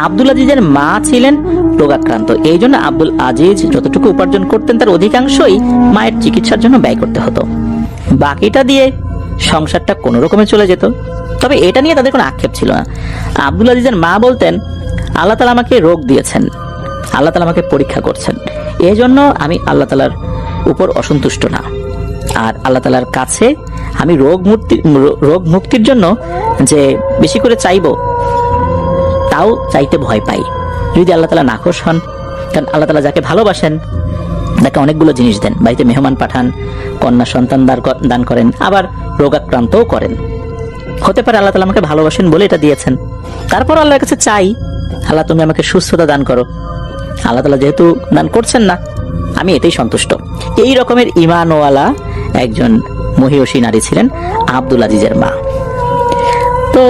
আব্দুল আজিজের মা ছিলেন রোগাক্রান্ত, এই জন্য আব্দুল আজিজ যতটুকু উপার্জন করতেন তার অধিকাংশই মায়ের চিকিৎসার জন্য ব্যয় করতে হতো। বাকিটা দিয়ে সংসারটা কোনো রকমে চলে যেত। তবে এটা নিয়ে তাদের কোনো আক্ষেপ ছিল না। আব্দুল আজিজের মা বলতেন, আল্লাহ তাআলা আমাকে রোগ দিয়েছেন, আল্লাহ তাআলা আমাকে পরীক্ষা করছেন, এই জন্য আমি আল্লাহ তাআলার উপর অসন্তুষ্ট না। আর আল্লাহ তাআলার কাছে আমি রোগ মুক্তির জন্য যে বেশি করে চাইবো, তাও চাইতে ভয় পাই যদি আল্লাহ তাআলা নাখোশ হন। কারণ আল্লাহ তাআলা যাকে ভালোবাসেন তাকে অনেকগুলো জিনিস দেন, বাড়িতে মেহমান পাঠান, কন্যা সন্তান দান করেন, আবার রোগাক্রান্তও করেন। হতে পারে আল্লাহ তাআলা আমাকে ভালোবাসেন বলে এটা দিয়েছেন। তারপর আল্লাহর কাছে চাই, আল্লাহ তুমি আমাকে সুস্থতা দান করো। আল্লাহ তাআলা যেহেতু দান করছেন না, আমি এতেই সন্তুষ্ট। এই রকমের ঈমানওয়ালা একজন মহিয়সী নারী ছিলেন আব্দুল আজিজের মা। তো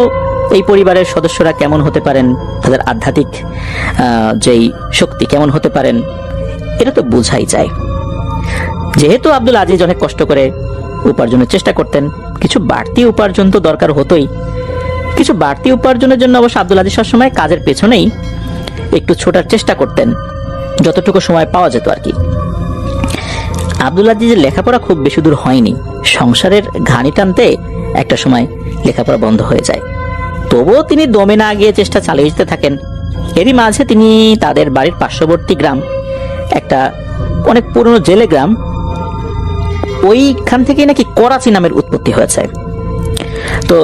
এই পরিবারের সদস্যরা কেমন হতে পারেন, তাদের আধ্যাত্মিক যেই শক্তি কেমন হতে পারেন, এটা তো বোঝাই যায়। যেহেতু আব্দুল আজিজ অনেক কষ্ট করে উপার্জনের চেষ্টা করতেন, কিছু বাড়তি উপার্জন তো দরকার হতোই। কিছু বাড়তি উপার্জনের জন্য অবশ্য আব্দুল আজিজ সবসময় কাজের পেছনেই একটু ছোটার চেষ্টা করতেন, যতটুকু সময় পাওয়া যেত আর কি। আব্দুল আজিজের লেখাপড়া খুব বেশি দূর হয়নি। সংসারের ঘানি টানতে একটা সময় লেখাপড়া বন্ধ হয়ে যায়। তবুও তিনি দমে না গিয়ে চেষ্টা চালিয়ে যেতে থাকেন। এরই মাঝে তিনি তাদের বাড়ির পার্শ্ববর্তী গ্রাম, একটা অনেক পুরনো জেলে গ্রাম, ওইখান থেকেই নাকি করাচি নামের উৎপত্তি হয়েছে। তো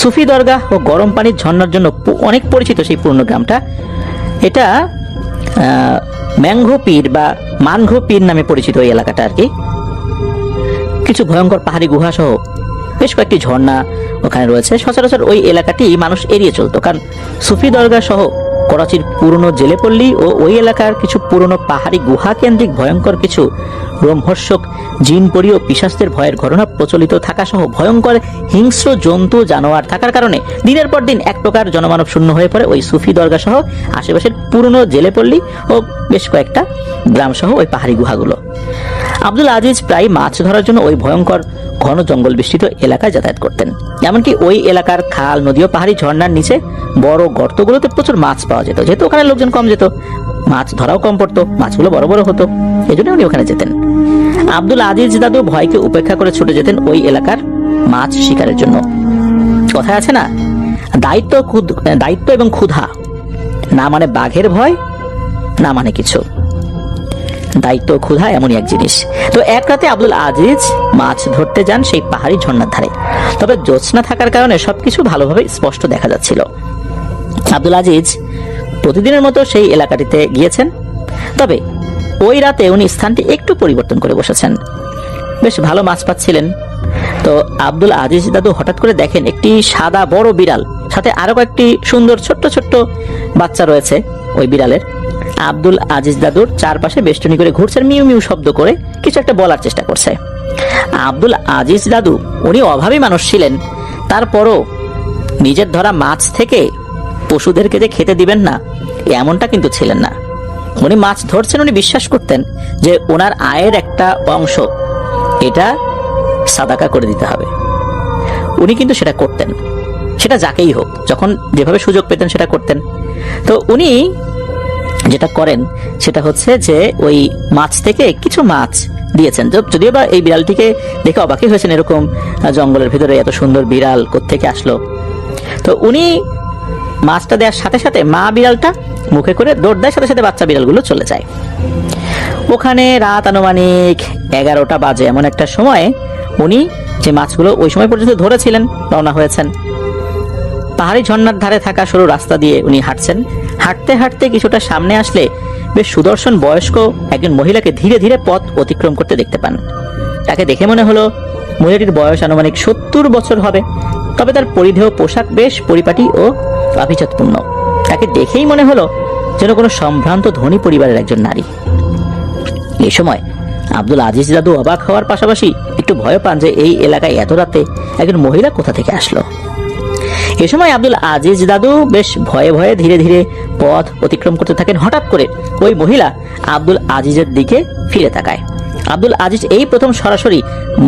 সুফি দরগাহ ও গরম পানির ঝর্ণার জন্য অনেক পরিচিত সেই পুরনো গ্রামটা। এটা ম্যাংঘো পীর বা মানঘো পীর নামে পরিচিত ওই এলাকাটা আর কি। কিছু ভয়ঙ্কর পাহাড়ি গুহা সহ বেশ কয়েকটি ঝর্ণা ওখানে রয়েছে। সচরাচর ওই এলাকাটি মানুষ এড়িয়ে চলতো, কারণ সুফি দরগাহ সহ করাচির পুরনো জেলেপল্লী ও ওই এলাকার কিছু পুরনো পাহাড়ি গুহা কেন্দ্রিক ভয়ঙ্কর কিছু রোমহর্ষক জিনপরি ও পিশাচদের ভয়ের ঘটনা প্রচলিত থাকা সহ ভয়ঙ্কর হিংস্র জন্তু জানোয়ার থাকার কারণে দিনের পর দিন এক প্রকার জনমানব শূন্য হয়ে পড়ে ওই সুফি দরগা সহ আশেপাশের পুরনো জেলেপল্লী ও বেশ কয়েকটা গ্রাম সহ ওই পাহাড়ি গুহাগুলো। আব্দুল আজিজ প্রায় মাছ ধরার জন্য ওই ভয়ঙ্কর ঘন জঙ্গল বিস্তৃত এলাকায় যাতায়াত করতেন। এমনকি ওই এলাকার খাল, নদী ও পাহাড়ি ঝর্ণার নিচে বড় গর্তগুলোতে প্রচুর মাছ পাওয়া যেত। যেহেতু ওখানে লোকজন কম যেত, মাছ ধরাও কম পড়তো, মাছগুলো বড় বড় হতো, এই জন্য উনি ওখানে যেতেন। আব্দুল আজিজ দাদু ভয়কে উপেক্ষা করে ছুটে যেতেন ওই এলাকার মাছ শিকারের জন্য। কথায় আছে না, দায়িত্ব এবং ক্ষুধা, না মানে বাঘের ভয়, না মানে কিছু। দায়িত্ব ক্ষুধা এমনই এক জিনিস। তো এক রাতে আব্দুল আজিজ মাছ ধরতে যান সেই পাহাড়ি ঝর্ণার ধারে। তবে জ্যোৎস্না থাকার কারণে সবকিছু ভালোভাবে স্পষ্ট দেখা যাচ্ছিল। আব্দুল আজিজ প্রতিদিনের মতো সেই এলাকাটিতে গিয়েছেন, তবে ওই রাতে উনি স্থানটি একটু পরিবর্তন করে বসেছেন। বেশ ভালো মাছ পাচ্ছিলেন। তো আব্দুল আজিজ দাদু হঠাৎ করে দেখেন একটি সাদা বড় বিড়াল, সাথে আরো কয়েকটি সুন্দর ছোট্ট ছোট্ট বাচ্চা রয়েছে ওই বিড়ালের। আব্দুল আজিজ দাদুর চারপাশে বেষ্টনী করে ঘুরছেন, মিউ মিউ শব্দ করে কিছু একটা বলার চেষ্টা করছে। আব্দুল আজিজ দাদু উনি অভাবী মানুষ ছিলেন, তারপরও নিজের ধরা মাছ থেকে পশুদেরকে যে খেতে দিবেন না এমনটা কিন্তু ছিলেন না। উনি মাছ ধরছেন, উনি বিশ্বাস করতেন যে ওনার আয়ের একটা অংশ এটা সাদাকা করে দিতে হবে। উনি কিন্তু সেটা করতেন, সেটা যাকেই হোক, যখন যেভাবে সুযোগ পেতেন সেটা করতেন। তো উনি যেটা করেন সেটা হচ্ছে যে ওই মাছ থেকে কিছু মাছ দিয়েছেন। যদিও বা এই বিড়ালটিকে দেখে অবাকই হয়েছেন, এরকম জঙ্গলের ভিতরে এত সুন্দর বিড়াল কোত্থেকে আসলো। তো উনি মাছটা দেওয়ার সাথে সাথে মা বিড়ালটা মুখে করে দৌড় দেয়, সাথে সাথে বাচ্চা বিড়ালগুলো চলে যায়। ওখানে রাত আনুমানিক 11টা বাজে। এমন একটা সময় উনি যে মাছগুলো ওই সময় পর্যন্ত ধরেছিলেন রওনা হয়েছেন। পাহাড়ি ঝর্ণার ধারে থাকা সরু রাস্তা দিয়ে উনি হাঁটছেন। হাঁটতে হাঁটতে কিছুটা সামনে আসলে বেশ সুদর্শন বয়স্ক একজন মহিলাকে ধীরে ধীরে পথ অতিক্রম করতে দেখতে পান। তাকে দেখে মনে হলো মহিলাটির বয়স আনুমানিক 70 বছর হবে, তবে তার পরিধেয় পোশাক বেশ পরিপাটি ও আভিজাতপূর্ণ। তাকে দেখেই মনে হলো যেন কোনো সম্ভ্রান্ত ধনী পরিবারের একজন নারী। এই সময় আব্দুল আজিজ দাদু অবাক হওয়ার পাশাপাশি একটু ভয় পান যে এই এলাকায় এত রাতে একজন মহিলা কোথা থেকে আসলো। এ সময় আব্দুল আজিজ দাদু বেশ ভয়ে ভয়ে ধীরে ধীরে পথ অতিক্রম করতে থাকেন। হঠাৎ করে ওই মহিলা আব্দুল আজিজের দিকে ফিরে তাকায়। আব্দুল আজিজ এই প্রথম সরাসরি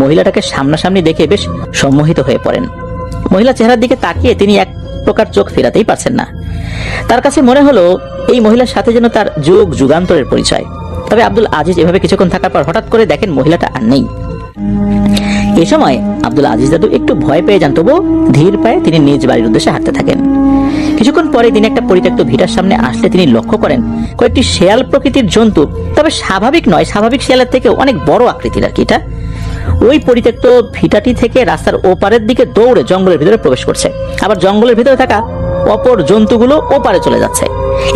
মহিলাটাকে সামনাসামনি দেখে বেশ সম্মোহিত হয়ে পড়েন। মহিলা চেহারার দিকে তাকিয়ে তিনি এক প্রকার চোখ ফেরাতেই পারছেন না। তার কাছে মনে হলো এই মহিলার সাথে যেন তার যুগ যুগান্তরের পরিচয়। তবে আব্দুল আজিজ এভাবে কিছুক্ষণ থাকার পর হঠাৎ করে দেখেন মহিলাটা আর নেই। এ সময় আব্দুল আজিজ দাদু একটু ভয় পেয়ে যান, তবুও ধীর পায়ে তিনি নিজ বাড়ির উদ্দেশ্যে হাঁটতে থাকেন। কিছুক্ষণ পরে তিনি একটা পরিত্যক্ত ভিটার সামনে আসলে তিনি লক্ষ্য করেন কয়েকটি শেয়াল প্রকৃতির জন্তু, তবে স্বাভাবিক নয়, স্বাভাবিক শেয়ালের থেকে অনেক বড় আকৃতির আর কি। এটা ওই পরিত্যক্ত ভিটাটি থেকে রাস্তার ওপারের দিকে দৌড়ে জঙ্গলের ভিতরে প্রবেশ করছে, আবার জঙ্গলের ভিতরে থাকা অপর জন্তুগুলো ওপারে চলে যাচ্ছে।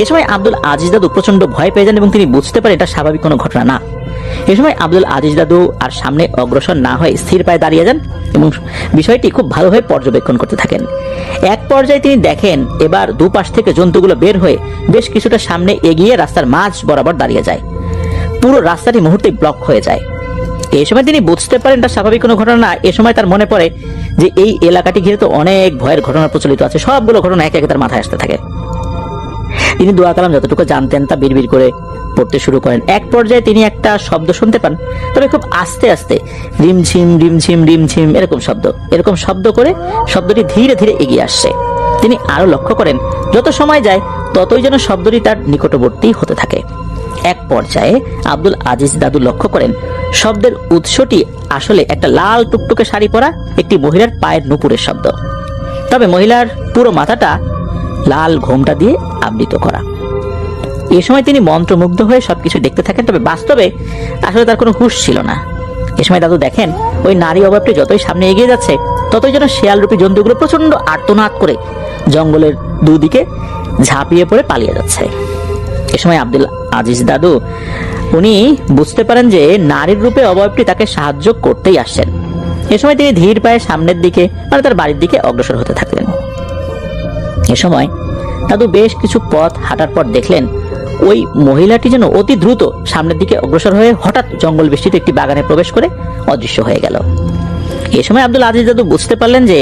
এ সময় আব্দুল আজিজ দাদু প্রচন্ড ভয় পেয়ে যান এবং তিনি বুঝতে পারেন এটা স্বাভাবিক কোনো ঘটনা না। এ সময় আব্দুল আজিজ দাদু আর সামনে অগ্রসর না হয়ে স্থির পায়ে দাঁড়িয়ে যান এবং বিষয়টি খুব ভালোভাবে পর্যবেক্ষণ করতে থাকেন। এক পর্যায়ে তিনি দেখেন এবার দুপাশ থেকে জন্তুগুলো বের হয়ে বেশ কিছুটা সামনে এগিয়ে রাস্তার মাঝ বরাবর দাঁড়িয়ে যায়। পুরো রাস্তাটি মুহূর্তে ব্লক হয়ে যায়। এই সময় তিনি বুঝতে পারেন এটা স্বাভাবিক কোনো ঘটনা না। এ সময় তার মনে পড়ে যে এই এলাকাটি ঘিরে তো অনেক ভয়ের ঘটনা প্রচলিত আছে, সবগুলো ঘটনা একে একে তার মাথায় আসতে থাকে। তিনি দোয়া কালাম যতটুকু জানতেন তা বিড়বিড় করে পড়তে শুরু করেন। এক পর্যায়ে তিনি একটা শব্দ শুনতে পান, তবে খুব আস্তে আস্তে, রিমঝিম রিমঝিম রিমঝিম এরকম শব্দ করে শব্দটি ধীরে ধীরে এগিয়ে আসছে। তিনি আরো লক্ষ্য করেন যত সময় যায় ততই যেন শব্দটি তার নিকটবর্তী হতে থাকে। এক পর্যায়ে আব্দুল আজিজ দাদু লক্ষ্য করেন শব্দের উৎসটি আসলে একটা লাল টুকটুকে শাড়ি পরা একটি মহিলার পায়ের নুপুরের শব্দ, তবে মহিলার পুরো মাথাটা লাল ঘোমটা দিয়ে আবৃত করা। এই সময় তিনি মন্ত্রমুগ্ধ হয়ে সবকিছু দেখতে থাকেন, তবে বাস্তবে আসলে তার কোনো হুঁশ ছিল না। এ সময় দাদু দেখেন ওই নারী অভাবটি যতই সামনে এগিয়ে যাচ্ছে ততই যেন শেয়াল রূপী জন্তুগুলো প্রচন্ড আর্তনাদ করে জঙ্গলের দুদিকে ঝাঁপিয়ে পড়ে পালিয়ে যাচ্ছে। এ সময় আব্দুল আজিজ দাদু উনি বুঝতে পারেন যে নারীর রূপে অবয়বটি তাকে সাহায্য করতেই আসছেন। এ সময় তিনি ধীর পায়ে সামনের দিকে মানে তার বাড়ির দিকে অগ্রসর হতে থাকলেন। এ সময় দাদু বেশ কিছু পথ হাঁটার পর দেখলেন ওই মহিলাটি যেন অতি দ্রুত সামনের দিকে অগ্রসর হয়ে হঠাৎ জঙ্গল বেষ্টিত একটি বাগানে প্রবেশ করে অদৃশ্য হয়ে গেল। এ সময় আব্দুল আজিজ দাদু বুঝতে পারলেন যে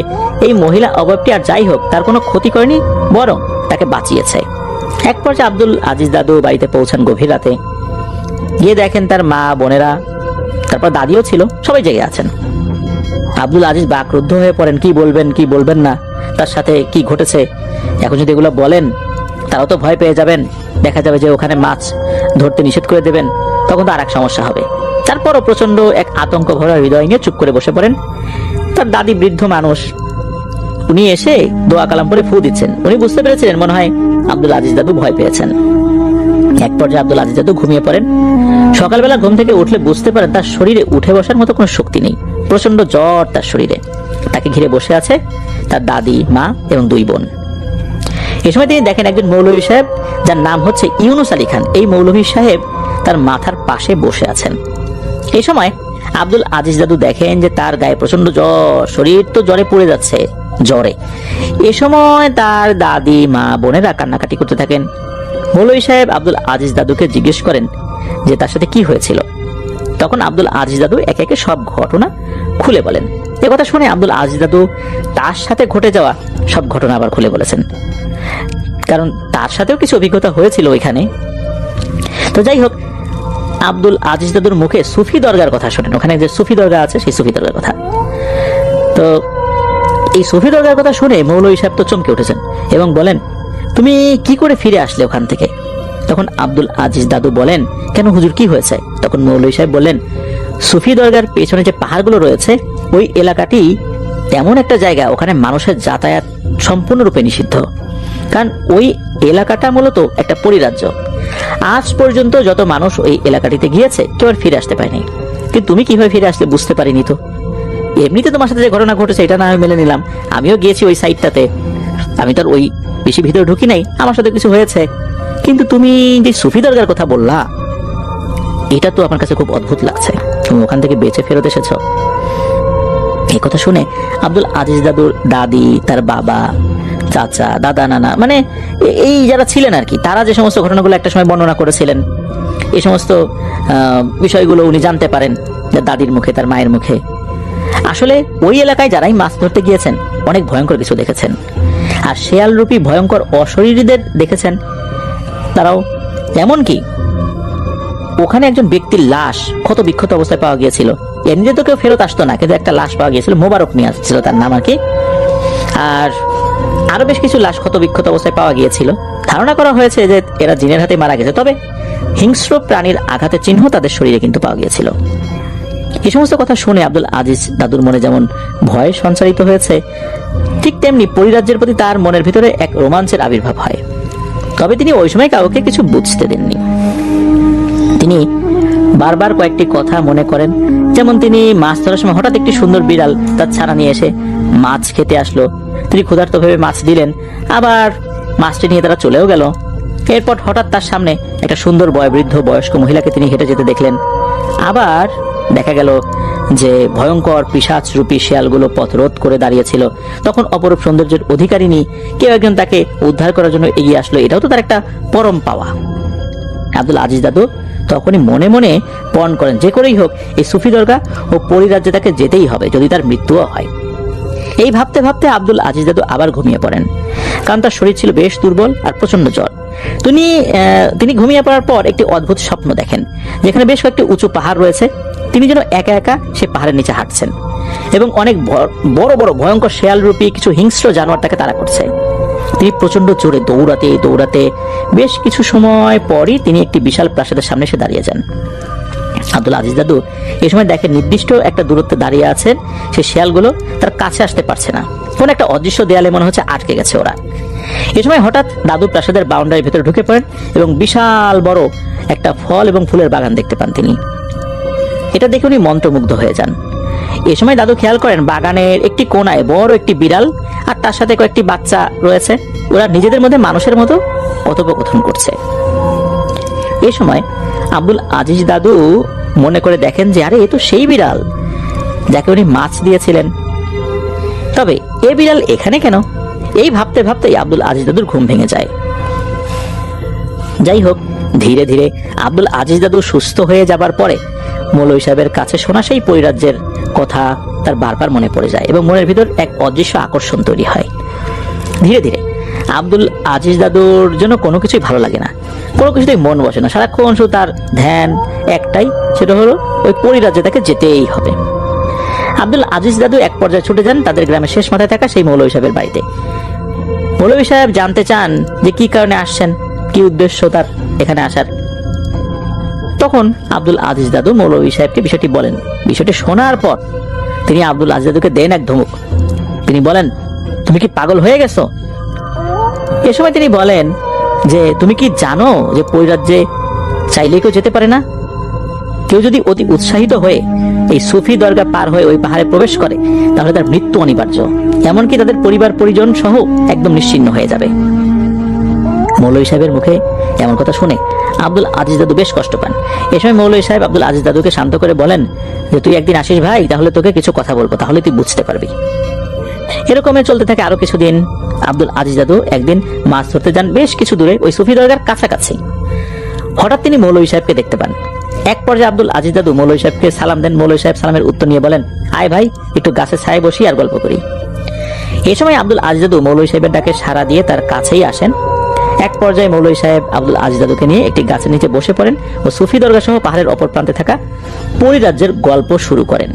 এই মহিলা অবয়বটি আর যাই হোক তার কোনো ক্ষতি করেনি, বরং তাকে বাঁচিয়েছে। এক পর্যায়ে আব্দুল আজিজ দাদু বাড়িতে পৌঁছান গভীর রাতে। গিয়ে দেখেন তার মা, বোনেরা, তারপর দাদিও ছিল, সবাই জেগে আছেন। আব্দুল আজিজ বাকরুদ্ধ হয়ে পড়েন, কি বলবেন কি বলবেন না, তার সাথে কি ঘটেছে। এখন যদি এগুলো বলেন তারাও তো ভয় পেয়ে যাবেন, দেখা যাবে যে ওখানে মাছ ধরতে নিষেধ করে দেবেন, তখন তো আর এক সমস্যা হবে। তারপরও প্রচন্ড এক আতঙ্ক ভরা হৃদয় নিয়ে চুপ করে বসে পড়েন। তার দাদি বৃদ্ধ মানুষ, উনি এসে দোয়া কালাম করে ফু দিচ্ছেন। উনি বুঝতে পেরেছিলেন মনে হয় আব্দুল আজিজ দাদু ভয় পেয়েছেন। এক পর্যায়ে আব্দুল আজিজ দাদু ঘুমিয়ে পড়েন। সকালবেলা ঘুম থেকে উঠলে বুঝতে পারেন তার শরীরে উঠে বসার মতো কোনো শক্তি নেই, প্রচন্ড জ্বর তার শরীরে। তাকে ঘিরে বসে আছে তার দাদি, মা এবং দুই বোন। এই সময় তিনি দেখেন একজন মৌলভী সাহেব, যার নাম হচ্ছে ইউনুস আলী খান। এই মৌলভী সাহেব তার মাথার পাশে বসে আছেন। এই সময় আব্দুল আজিজ দাদু দেখেন যে তার গায়ে প্রচন্ড জ্বর, শরীর তো জ্বরে পড়ে যাচ্ছে জ্বরে। এ সময় তার দাদি, মা, বোনেরা কান্নাকাটি করতে থাকেন। মৌলভী সাহেব আব্দুল আজিজ দাদুকে জিজ্ঞেস করেন যে তার সাথে কি হয়েছিল। তখন আব্দুল আজিজ দাদু একে একে সব ঘটনা খুলে বলেন। এ কথা শুনে আব্দুল আজিজ দাদু তার সাথে ঘটে যাওয়া সব ঘটনা আবার খুলে বলেছেন, কারণ তার সাথেও কিছু অভিজ্ঞতা হয়েছিল ওইখানে। তো যাই হোক, আব্দুল আজিজ দাদুর মুখে সুফি দরগার কথা শোনেন। ওখানে যে সুফি দরগা আছে সেই সুফি দরগার কথা। তো এই সুফি দরগার কথা শুনে মৌলভী সাহেব তো চমকে উঠেছেন এবং বলেন, তুমি কি করে ফিরে আসলে ওখান থেকে? তখন আব্দুল আজিজ দাদু বলেন, কেন হুজুর, কি হয়েছে? তখন মৌলভী সাহেব বললেন, সুফি দরগার পেছনে যে পাহাড়গুলো রয়েছে ওই এলাকাটি এমন একটা জায়গা, ওখানে মানুষের যাতায়াত সম্পূর্ণরূপে নিষিদ্ধ। কারণ ওই এলাকাটা মূলত একটা পরিরাজ্য। আজ পর্যন্ত যত মানুষ ওই এলাকাটিতে গিয়েছে কেউ আর ফিরে আসতে পারেনি। কিন্তু তুমি কিভাবে ফিরে আসলে বুঝতে পারিনি। তো এমনিতে তোমার সাথে যে ঘটনা ঘটেছে এটা না মেনে নিলাম, আমিও গিয়েছি ওই সাইডটাতে, আমি তো আর ওই বেশি ভিতরে ঢুকি নাই, আমার সাথে কিছু হয়েছে। কিন্তু তুমি যে সুফি দরগার কথা বললা, এটা তো আমার কাছে খুব অদ্ভুত লাগছে। তুমি ওখান থেকে বেঁচে ফেরত এসেছ। এই কথা শুনে আব্দুল আজিজ দাদুর দাদি, তার বাবা, চাচা, দাদা, নানা, মানে এই যারা ছিলেন আর কি, তারা যে সমস্ত ঘটনাগুলো একটা সময় বর্ণনা করেছিলেন, এই সমস্ত বিষয়গুলো উনি জানতে পারেন দাদির মুখে, তার মায়ের মুখে। আসলে ওই এলাকায় যারাই মাছ ধরতে গিয়েছেন অনেক ভয়ঙ্কর কিছু দেখেছেন, আর শেয়াল রূপী ভয়ঙ্কর অশরীরীদের দেখেছেন তারাও। এমনকি ওখানে একজন ব্যক্তির লাশ ক্ষত বিক্ষত অবস্থায় পাওয়া গিয়েছিল। এমনিতে তো কেউ ফেরত আসতো না, কিন্তু একটা লাশ পাওয়া গিয়েছিল, মোবারক নিয়ে আসছিল তার নাম আর কি। আর আরো বেশ কিছু লাশ ক্ষতবিক্ষত অবস্থায় পাওয়া গিয়েছিল। ধারণা করা হয়েছে যে এরা জিনের হাতে মারা গেছে, তবে হিংস্র প্রাণীর আঘাতের চিহ্ন তাদের শরীরে কিন্তু পাওয়া গিয়েছিল। এই সমস্ত কথা শুনে আব্দুল আজিজ দাদুর মনে যেমন ভয় সঞ্চারিত হয়েছে, ঠিক তেমনি পরিরাজ্যের প্রতি তার মনের ভিতরে এক রোমাঞ্চের আবির্ভাব হয়। তবে তিনি ওই সময় কাউকে কিছু বুঝতে দেননি। তিনি বারবার কয়েকটি কথা মনে করেন, যেমন তিনি মাছ ধরার সময় হঠাৎ একটি সুন্দর বিড়াল তার ছানা নিয়ে এসে মাছ খেতে আসলো। তিনি ক্ষুধার্ত ভেবে মাছ দিলেন, আবার মাছটি নিয়ে তারা চলেও গেল। এরপর হঠাৎ তার সামনে একটা সুন্দর বয়োবৃদ্ধ বয়স্ক মহিলাকে তিনি হেঁটে যেতে দেখলেন। আবার দেখা গেল যে ভয়ঙ্কর পিশাচ রূপী শেয়ালগুলো পথ রোধ করে দাঁড়িয়েছিল। তখন অপরূপ সৌন্দর্যের অধিকারিণী কেউ একজন তাকে উদ্ধার করার জন্য এগিয়ে আসলো। এটাও তো তার একটা পরম পাওয়া। আব্দুল আজিজ দাদু তখনই মনে মনে পণ করেন, যে করেই হোক এই সুফি দরগা ও পরিরাজ্যে তাকে যেতেই হবে, যদি তার মৃত্যুও হয়। এই ভাবতে ভাবতে আব্দুল আজিজ দাদু আবার ঘুমিয়ে পড়েন, কারণ তার শরীর ছিল বেশ দুর্বল আর প্রচন্ড জ্বর। তিনি ঘুমিয়ে পড়ার পর একটি অদ্ভুত স্বপ্ন দেখেন, যেখানে বেশ কয়েকটি উঁচু পাহাড় রয়েছে। তিনি যেন একা একা সে পাহাড়ের নিচে হাঁটছেন এবং অনেক বড় বড় ভয়ঙ্কর শেয়াল রূপী কিছু হিংস্র জানোয়ার তাকে তাড়া করছে। তিনি প্রচন্ড জোরে দৌড়াতে দৌড়াতে বেশ কিছু সময় পরই তিনি একটি বিশাল প্রাসাদের সামনে এসে দাঁড়িয়ে যান। আব্দুল আজিজ দাদু এই সময় দেখেন নির্দিষ্ট একটা দূরত্বে দাঁড়িয়ে আছেন সেই শেয়ালগুলো, তার কাছে আসতে পারছে না। কোন একটা অদৃশ্য দেয়ালে মনে হচ্ছে আটকে গেছে ওরা। এই সময় হঠাৎ দাদু প্রাসাদের বাউন্ডারির ভেতরে ঢুকে পড়েন এবং বিশাল বড় একটা ফল এবং ফুলের বাগান দেখতে পান। তিনি এটা দেখে উনি মন্ত্রমুগ্ধ হয়ে যান। এই সময় দাদু খেয়াল করেন বাগানের একটি কোনায় বড় একটি বিড়াল আর তার সাথে কয়েকটি বাচ্চা রয়েছে। ওরা নিজেদের মধ্যে মানুষের মতো কথোপকথন করছে। এই সময় আব্দুল আজিজ দাদু মনে করে দেখেন যে আরে এ তো সেই বিড়াল যাকে উনি মাছ দিয়েছিলেন। তবে এ বিড়াল এখানে কেন? এই ভাবতে ভাবতেই আব্দুল আজিজ দাদুর ঘুম ভেঙে যায়। যাই হোক, ধীরে ধীরে আব্দুল আজিজ দাদু সুস্থ হয়ে যাবার পরে মৌলভী সাহেবের কাছে শোনা সেই পরিরাজ্যের কথা তার বারবার মনে পড়ে যায় এবং মনের ভিতর এক অদৃশ্য আকর্ষণ তৈরি হয়। ধীরে ধীরে আব্দুল আজিজ দাদুর জন্য কোনো কিছুই ভালো লাগে না, কোনো কিছুতেই মন বসে না। সারাক্ষণ শুধু তার ধ্যান একটাই, সেটা হলো ওই পরিরাজ্যে তাকে যেতেই হবে। আব্দুল আজিজ দাদু এক পর্যায়ে ছুটে যান তাদের গ্রামের শেষ মাথায় থাকা সেই মৌলভী সাহেবের বাড়িতে। মৌলভী সাহেব জানতে চান যে কি কারণে আসছেন, কি উদ্দেশ্য তার এখানে আসার। তখন আব্দুল আজিজ দাদু মৌলভী সাহেবকে বিষয়টি বলেন। বিষয়টি শোনার পর তিনি আব্দুল আজিজ দাদুকে দেন এক ধমক। তিনি বলেন, তুমি কি পাগল হয়ে গেছো? এ সময় তিনি বলেন যে তুমি কি জানো যে পরিরাজ্যে চাইলেই কেউ যেতে পারে না? কেউ যদি অতি উৎসাহিত হয়ে এই সুফি দরগা পার হয়ে ওই পাহাড়ে প্রবেশ করে তাহলে তার মৃত্যু অনিবার্য, এমনকি তাদের পরিবার পরিজন সহ একদম নিশ্চিহ্ন হয়ে যাবে। মৌলভী সাহেবের মুখে এমন কথা শুনে আব্দুল আজিজ দাদু বেশ কষ্ট পান। এ সময় মৌলভী সাহেব আব্দুল আজিজ দাদুকে শান্ত করে বলেন যে তুই একদিন আসিস ভাই, তাহলে তোকে কিছু কথা বলবো, তাহলে তুই বুঝতে পারবি। এরকমে চলতে থাকে আরো কিছুদিন। আব্দুল আজিজ দাদু একদিন মাছ ধরতে যান বেশ কিছু দূরে ওই সুফি দরগার কাছাকাছি। হঠাৎ তিনি মৌলভী সাহেবকে দেখতে পান। এক পর্যায়ে আব্দুল আজিজ দাদু মৌলভী সাহেবকে সালাম দেন। মৌলভী সাহেব সালামের উত্তর নিয়ে বলেন, আয় ভাই, একটু গাছের ছায়ায় বসি আর গল্প করি। এই সময় আব্দুল আজিজ দাদু মৌলভী সাহেবের ডাকে সাড়া দিয়ে তার কাছেই আসেন। এক পর্যায়ে মৌলভী সাহেব আব্দুল আজিজ দাদুকে নিয়ে একটি গাছের নিচে বসে পড়েন ও সুফি দরগা সহ পাহাড়ের অপর প্রান্তে থাকা পরিরাজ্যের গল্প শুরু করেন।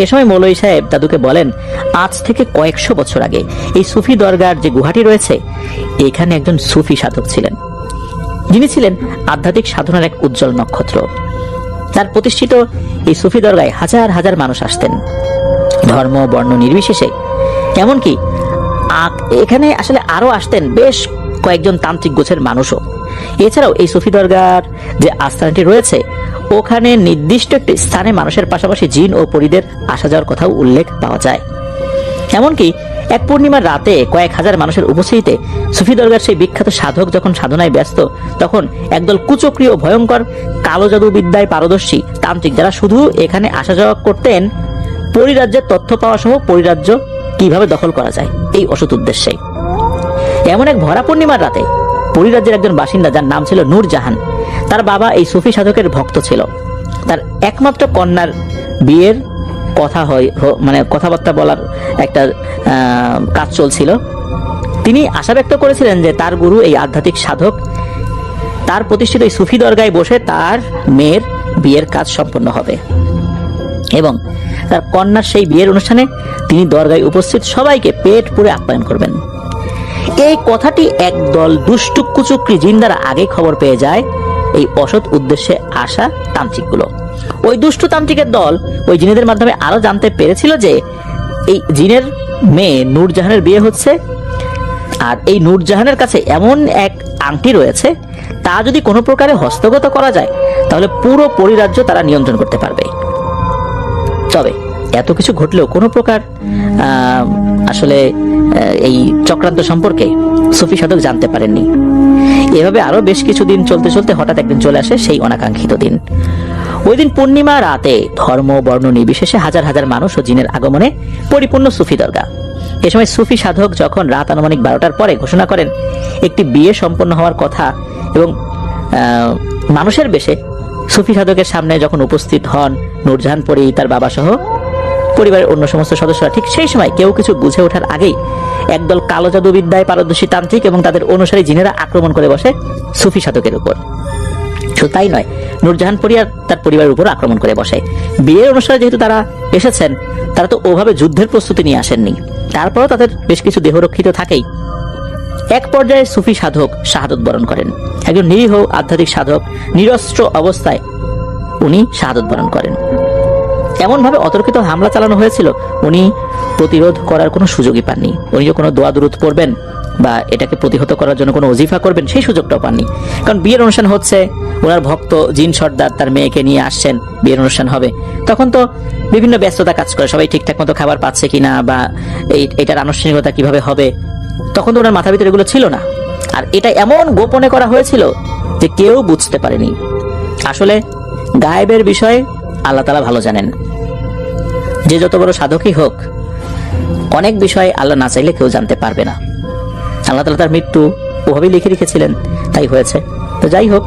এ সময় মৌলভী সাহেব দাদুকে বলেন, আজ থেকে কয়েকশো বছর আগে এই সুফি দরগার যে গুহাটি রয়েছে, এখানে একজন সুফি সাধক ছিলেন, যিনি ছিলেন আধ্যাত্মিক সাধনার এক উজ্জ্বল নক্ষত্র। তার প্রতিষ্ঠিত এই সুফি দরগায় হাজার হাজার মানুষ আসতেন, ধর্ম বর্ণ নির্বিশেষে। এমনকি এখানে আসলে আরো আসতেন বেশ কয়েকজন তান্ত্রিক গোছের মানুষও। এছাড়াও এই সুফি দরগার যে আস্থানটি রয়েছে, ওখানে নির্দিষ্ট একটি স্থানে মানুষের পাশাপাশি জিন ও পরীদের আসা যাওয়ার কথাও উল্লেখ পাওয়া যায়। এমনকি এক পূর্ণিমার রাতে কয়েক হাজার মানুষের উপস্থিতিতে সুফি দরগার সেই বিখ্যাত সাধক যখন সাধনায় ব্যস্ত, তখন একদল কুচক্রী ও ভয়ঙ্কর কালো জাদু বিদ্যায় পারদর্শী তান্ত্রিক, যারা শুধু এখানে আসা যাওয়া করতেন পরিরাজ্যের তথ্য পাওয়া সহ পরিরাজ্য কিভাবে দখল করা যায় এই অসৎ উদ্দেশ্যে। এমন এক ভরা পূর্ণিমার রাতে পরিরাজ্যের একজন বাসিন্দা, যার নাম ছিল নূরজাহান, তার বাবা এই সুফি সাধকের ভক্ত ছিল। তার একমাত্র কন্যার বিয়ের কথা কথাবার্তা বলার একটা কাজ চলছিল। তিনি আশা ব্যক্ত করেছিলেন যে তার গুরু এই আধ্যাত্মিক সাধক তার প্রতিষ্ঠিত এই সুফি দরগায় বসে তার মেয়ের বিয়ের কাজ সম্পন্ন হবে এবং তার কন্যার সেই বিয়ের অনুষ্ঠানে তিনি দরগায় উপস্থিত সবাইকে পেট পুরে আপ্যায়ন করবেন। এই কথাটি একদল দুষ্টু কুচুকরি জিন দ্বারা আগে খবর পেয়ে যায় এই অসৎ উদ্দেশ্যে আসা তান্ত্রিকগুলো। ওই দুষ্টু তান্ত্রিকের দল ওই জিনেদের মাধ্যমে আরো জানতে পেরেছিল যে এই জিনের মেয়ে নূরজাহানের বিয়ে হচ্ছে, আর এই নূরজাহানের কাছে এমন এক আংটি রয়েছে, তা যদি কোনো প্রকারে হস্তগত করা যায় তাহলে পুরো পরিরাজ্য তারা নিয়ন্ত্রণ করতে পারবে। তবে এত কিছু ঘটলেও কোনো প্রকার আসলে এই চক্রান্ত সম্পর্কে সুফি সাধক জানতে পারেননি। এভাবে আরো বেশ কিছুদিন চলতে চলতে হঠাৎ একদিন চলে আসে সেই অনাকাঙ্ক্ষিত দিন। ওই দিন পূর্ণিমা রাতে ধর্ম বর্ণ নির্বিশেষে হাজার হাজার মানুষ ও জিনের আগমনে পরিপূর্ণ সুফি দরগা। এ সময় সুফি সাধক যখন রাত আনুমানিক 12টার পরে ঘোষণা করেন একটি বিয়ে সম্পন্ন হওয়ার কথা, এবং মানুষের বেশে সুফি সাধকের সামনে যখন উপস্থিত হন নূরজাহান পরী, তার বাবা সহ পরিবারের অন্য সমস্ত সদস্যরা, ঠিক সেই সময় কেউ কিছু বুঝে ওঠার আগেই একদল কালো জাদু বিদ্যায় পারদর্শী তান্ত্রিক এবং তাদের অনুসারী জিনেরা আক্রমণ করে বসে সুফি সাধকের উপর। শুধু তাই নয়, নূরজাহান পরী আর তার পরিবারের উপর আক্রমণ করে বসে। বিয়ের অনুষ্ঠানে যেহেতু তারা এসেছেন, তারা তো ওভাবে যুদ্ধের প্রস্তুতি নিয়ে আসেননি, তারপরও তাদের বেশ কিছু দেহরক্ষিত থাকেই। এক পর্যায়ে সুফি সাধক শাহাদত বরণ করেন। একজন নিরীহ আধ্যাত্মিক সাধক নিরস্ত্র অবস্থায় উনি শাহাদত বরণ করেন। এমন ভাবে অতর্কিত হামলা চালানো হয়েছিল, উনি প্রতিরোধ করার কোনো সুযোগই পাননি। উনি যে কোনো দোয়া দুরুদ পড়বেন বা এটাকে প্রতিহত করার জন্য কোনো ওজিফা করবেন, সেই সুযোগটাও পাননি। কারণ বিয়ের অনুষ্ঠান হচ্ছে, ওনার ভক্ত জিন সর্দার তার মেয়েকে নিয়ে আসছেন, বিয়ের অনুষ্ঠান হবে, তখন তো বিভিন্ন ব্যস্ততা কাজ করে, সবাই ঠিকঠাক মতো খাবার পাচ্ছে কিনা বা এটার আনুষ্ঠানিকতা কিভাবে হবে, তখন তো ওনার মাথার ভিতরে এগুলো ছিল না। আর এটা এমন গোপনে করা হয়েছিল যে কেউ বুঝতে পারেনি। আসলে গায়েবের বিষয়ে আল্লাহ তাআলা ভালো জানেন। যে যত বড় সাধকই হোক, অনেক বিষয় আল্লাহ না চাইলে কেউ জানতে পারবে না। আল্লাহ তাআলা তার মৃত্যু ওভাবেই লিখে রেখেছিলেন, তাই হয়েছে। তো যাই হোক,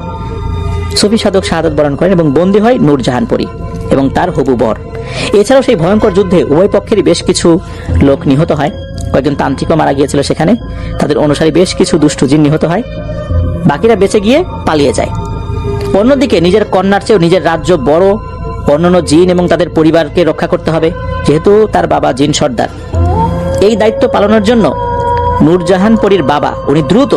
সুফি সাধক শাহাদাত বরণ করেন এবং বন্দী হয় নূরজাহান পরী এবং তার হবু বর। এছাড়াও সেই ভয়ঙ্কর যুদ্ধে উভয় পক্ষেরই বেশ কিছু লোক নিহত হয়। কয়েকজন তান্ত্রিকও মারা গিয়েছিল সেখানে, তাদের অনুসারী বেশ কিছু দুষ্টু জিন নিহত হয়, বাকিরা বেঁচে গিয়ে পালিয়ে যায়। অন্যদিকে নিজের কন্যার চেয়েও নিজের রাজ্য বড়, অন্যান্য জিন এবং তাদের পরিবারকে রক্ষা করতে হবে, যেহেতু তার বাবা জিন সর্দার। এই দায়িত্ব পালনের জন্য নূরজাহান পরীর বাবা উনি দ্রুত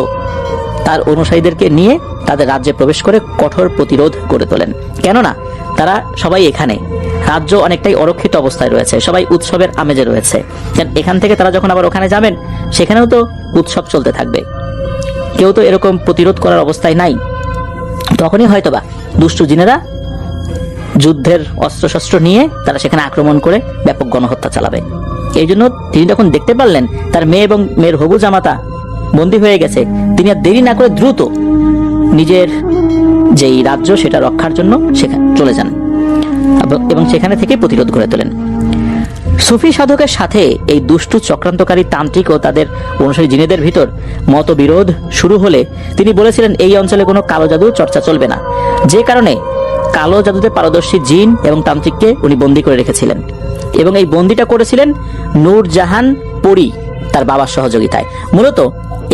তার অনুসারীদেরকে নিয়ে তাদের রাজ্যে প্রবেশ করে কঠোর প্রতিরোধ গড়ে তোলেন। কেননা তারা সবাই এখানে, রাজ্য অনেকটাই অরক্ষিত অবস্থায় রয়েছে, সবাই উৎসবের আমেজে রয়েছে। এখান থেকে তারা যখন আবার ওখানে যাবেন, সেখানেও তো উৎসব চলতে থাকবে, কেউ তো এরকম প্রতিরোধ করার অবস্থায় নাই। তখনই হয়তোবা দুষ্টু জিনেরা যুদ্ধের অস্ত্রশস্ত্র নিয়ে তারা সেখানে আক্রমণ করে ব্যাপক গণহত্যা চালাবে। এই জন্য তিনি যখন দেখতে পারলেন তার মেয়ে এবং মেয়ের হবু জামাতা বন্দী হয়ে গেছে, তিনি আর দেরি না করে দ্রুত নিজের যেই রাজ্য সেটা রক্ষার জন্য সেখানে চলে যান এবং সেখানে থেকে প্রতিরোধ গড়ে তোলেন। সুফি সাধকের সাথে এই দুষ্টু চক্রান্তকারী তান্ত্রিক ও তাদের অনুসারী জিনেদের ভিতর মতবিরোধ শুরু হলে তিনি বলেছিলেন এই অঞ্চলে কোনো কালো জাদু চর্চা চলবে না, যে কারণে কালো জাদুতে পারদর্শী জিন এবং তান্ত্রিককে উনি বন্দী করে রেখেছিলেন এবং এই বন্দিটা করেছিলেন নূরজাহান পরী তার বাবার সহযোগিতায়। মূলত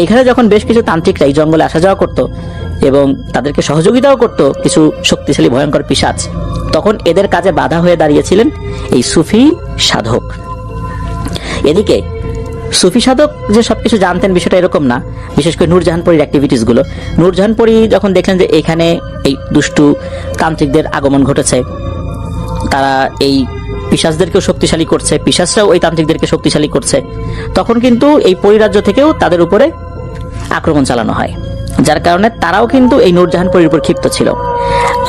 এখানে যখন বেশ কিছু তান্ত্রিকরা এই জঙ্গলে আসা যাওয়া করত এবং তাদেরকে সহযোগিতাও করত কিছু শক্তিশালী ভয়ঙ্কর পিশাচ, তখন এদের কাজে বাধা হয়ে দাঁড়িয়েছিলেন এই সুফি সাধক। এদিকে সুফি সাধক যে সবকিছু জানতেন বিষয়টা এরকম না, বিশেষ করে নূরজাহান পরীর অ্যাক্টিভিটিস গুলো। নূরজাহান পরী যখন দেখলেন যে এখানে এই দুষ্টু তান্ত্রিকদের আগমন ঘটেছে, তারা এই পিশাচদেরকেও শক্তিশালী করছে, পিশাচরাও ওই তান্ত্রিকদেরকে শক্তিশালী করছে, তখন কিন্তু এই পরিরাজ্য থেকেও তাদের উপরে আক্রমণ চালানো হয়, যার কারণে তারাও কিন্তু এই নূরজাহান পরীর উপর ক্ষিপ্ত ছিল।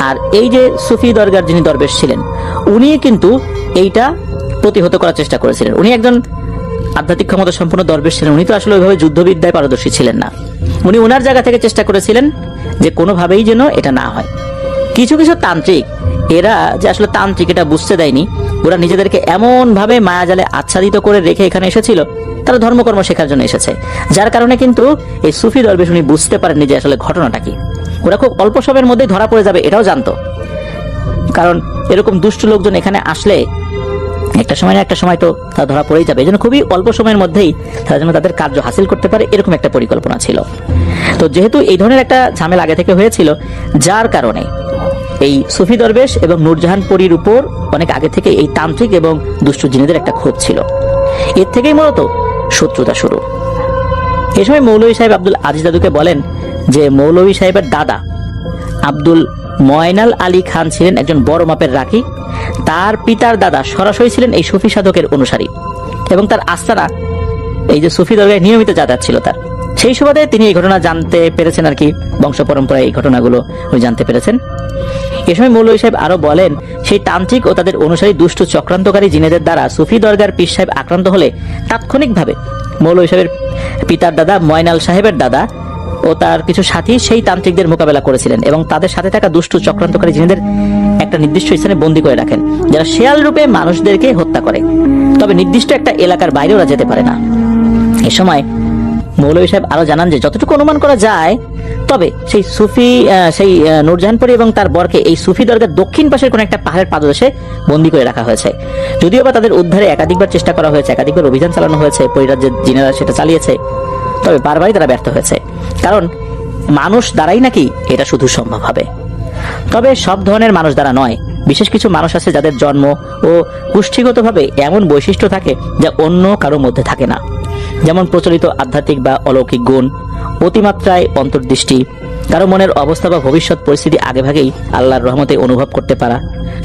আর এই যে সুফি দরগার যিনি দরবেশ ছিলেন, উনি কিন্তু এইটা প্রতিহত করার চেষ্টা করেছিলেন। উনি একজন আধ্যাত্মিক ক্ষমতা সম্পন্ন দরবেশ ছিলেন, উনি তো আসলে ওইভাবে যুদ্ধবিদ্যায় পারদর্শী ছিলেন না। উনি ওনার জায়গা থেকে চেষ্টা করেছিলেন যে কোনোভাবেই যেন এটা না হয়। কিছু কিছু তান্ত্রিক, এরা যে আসলে তান্ত্রিক এটা বুঝতে দেয়নি, ওরা নিজেদেরকে এমন ভাবে মায়াজালে আচ্ছাদিত করে রেখে এখানে এসেছিল, তারা ধর্মকর্ম শেখার জন্য এসেছে, যার কারণে কিন্তু এই সুফি দরবেশ উনি বুঝতে পারেননি যে আসলে ঘটনাটা কি। ওরা খুব অল্প সময়ের মধ্যেই ধরা পড়ে যাবে এটাও জানতো, কারণ এরকম দুষ্ট লোকজন এখানে আসলে একটা সময় না একটা সময় তো তারা ধরা পড়েই যাবে। এই জন্য খুবই অল্প সময়ের মধ্যেই তারা যেন তাদের কার্য হাসিল করতে পারে, এরকম একটা পরিকল্পনা ছিল। তো যেহেতু এই ধরনের একটা ঝামেলা আগে থেকে হয়েছিল, যার কারণে এই সুফি দরবেশ এবং নূরজাহান পরীর উপর অনেক আগে থেকে এই তান্ত্রিক এবং দুষ্ট জিনেদের একটা ক্ষোভ ছিল। এর থেকেই মূলত শত্রুতা শুরু। এ সময় মৌলভী সাহেব আব্দুল আজিজ দাদুকে বলেন যে মৌলভী সাহেবের দাদা আব্দুল ময়নাল আলী খান ছিলেন একজন বড় মাপের রাখি। তার পিতার দাদা সরাসরি ছিলেন এই সুফি সাধকের অনুসারী এবং তার আস্তানা এই যে সুফি দরগায় নিয়মিত যাতায়াত ছিল তার। সেই সুবাদে তিনি এই ঘটনা জানতে পেরেছেন আর কি, বংশ পরম্পরায় এই ঘটনাগুলো জানতে পেরেছেন। এ সময় মৌলভী সাহেব আরো বলেন, সেই তান্ত্রিক ও তাদের অনুসারী দুষ্ট চক্রান্তকারী জিনেদের দ্বারা সুফি দরগার পীর সাহেব আক্রান্ত হলে তাৎক্ষণিকভাবে মৌলভী সাহেবের পিতার দাদা ময়নাল সাহেবের দাদা ও তার কিছু সাথী সেই তান্ত্রিকদের মোকাবেলা করেছিলেন এবং তাদের সাথে থাকা দুষ্ট চক্রান্তকারী জিনেদের একটা নির্দিষ্ট স্থানে বন্দী করে রাখেন, যারা শেয়াল রূপে মানুষদেরকে হত্যা করে, তবে নির্দিষ্ট একটা এলাকার বাইরে ওরা যেতে পারে না। এ সময় মৌলভী সাহেব আরো জানান যে যতটুকু অনুমান করা যায়, তবে সেই নূরজাহানপুরী এবং তার বরকে এই সুফি দরগার দক্ষিণ পাশের কোন একটা পাহাড়ের পাদদেশে বন্দী করে রাখা হয়েছে। যদিও বা তাদের উদ্ধারে একাধিকবার চেষ্টা করা হয়েছে, একাধিকবার অভিযান চালানো হয়েছে, পরিরাজ্যের জিনেরা সেটা চালিয়েছে, তবে বারবারই তারা ব্যর্থ হয়েছে, কারণ মানুষ দ্বারাই নাকি এটা শুধু সম্ভব হবে। তবে সব ধরনের মানুষ দ্বারা নয়, বিশেষ কিছু মানুষ আছে যাদের জন্ম ও পুষ্টিগতভাবে এমন বৈশিষ্ট্য থাকে যা অন্য কারো মধ্যে থাকে না, যেমন প্রচলিত আধ্যাত্মিক বা অলৌকিক গুণ, অতিমাত্রায় অন্তর্দৃষ্টি, কারো মনের অবস্থা বা ভবিষ্যৎ পরিস্থিতি আগেভাগেই আল্লাহর রহমতে অনুভব করতে পারা,